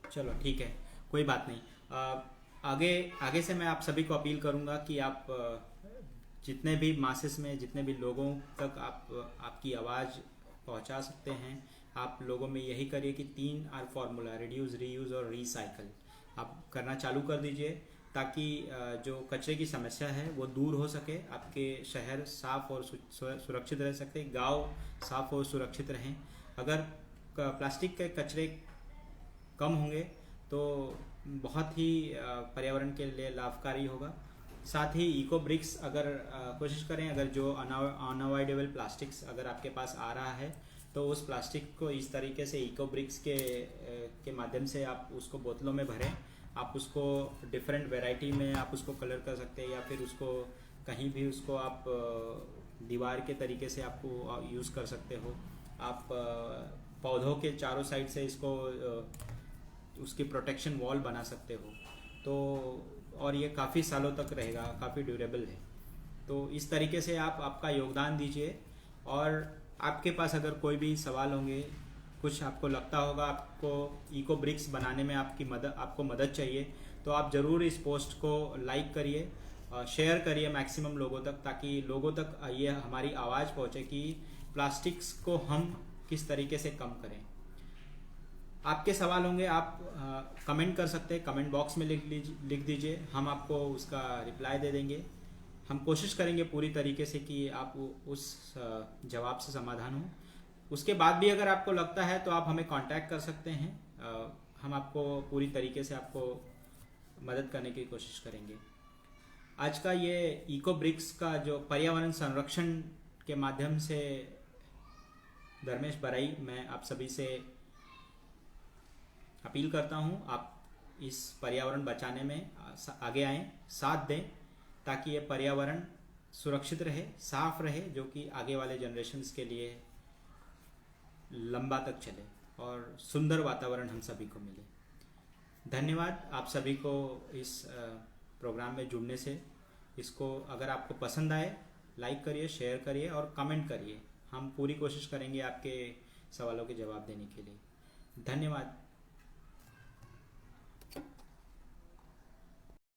चलो ठीक है, कोई बात नहीं। आगे आगे से मैं आप सभी को अपील करूंगा कि आप जितने भी मासेस में, जितने भी लोगों तक आप आपकी आवाज़ पहुंचा सकते हैं, आप लोगों में यही करिए कि 3R फॉर्मूला, रिड्यूस, रीयूज़ और रिसाइकल आप करना चालू कर दीजिए ताकि जो कचरे की समस्या है वो दूर हो सके, आपके शहर साफ और सुरक्षित रह सके, गांव साफ और सुरक्षित रहें। अगर प्लास्टिक के कचरे कम होंगे तो बहुत ही पर्यावरण के लिए लाभकारी होगा। साथ ही इको ब्रिक्स अगर कोशिश करें, अगर जो अनअवॉइडेबल प्लास्टिक्स अगर आपके पास आ रहा है तो उस प्लास्टिक को इस तरीके से इको ब्रिक्स के माध्यम से आप उसको बोतलों में भरें। आप उसको डिफरेंट वैरायटी में आप उसको कलर कर सकते हैं या फिर उसको कहीं भी उसको आप दीवार के तरीके से आपको यूज़ कर सकते हो। आप पौधों के चारों साइड से इसको उसकी प्रोटेक्शन वॉल बना सकते हो। तो और ये काफ़ी सालों तक रहेगा, काफ़ी ड्यूरेबल है। तो इस तरीके से आप आपका योगदान दीजिए। और आपके पास अगर कोई भी सवाल होंगे, कुछ आपको लगता होगा आपको इको ब्रिक्स बनाने में आपको मदद चाहिए, तो आप ज़रूर इस पोस्ट को लाइक करिए, शेयर करिए मैक्सिमम लोगों तक, ताकि लोगों तक ये हमारी आवाज़ पहुँचे कि प्लास्टिक्स को हम किस तरीके से कम करें। आपके सवाल होंगे आप कमेंट कर सकते हैं, कमेंट बॉक्स में लिख दीजिए, हम आपको उसका रिप्लाई दे देंगे। हम कोशिश करेंगे पूरी तरीके से कि आप उस जवाब से समाधान हो। उसके बाद भी अगर आपको लगता है तो आप हमें कांटेक्ट कर सकते हैं, हम आपको पूरी तरीके से आपको मदद करने की कोशिश करेंगे। आज का ये इको ब्रिक्स का जो पर्यावरण संरक्षण के माध्यम से धर्मेश बराई, मैं आप सभी से अपील करता हूँ आप इस पर्यावरण बचाने में आगे आएं, साथ दें, ताकि ये पर्यावरण सुरक्षित रहे, साफ रहे, जो कि आगे वाले जनरेशन्स के लिए लंबा तक चले और सुंदर वातावरण हम सभी को मिले। धन्यवाद आप सभी को इस प्रोग्राम में जुड़ने से। इसको अगर आपको पसंद आए लाइक करिए, शेयर करिए और कमेंट करिए। हम पूरी कोशिश करेंगे आपके सवालों के जवाब देने के लिए। धन्यवाद।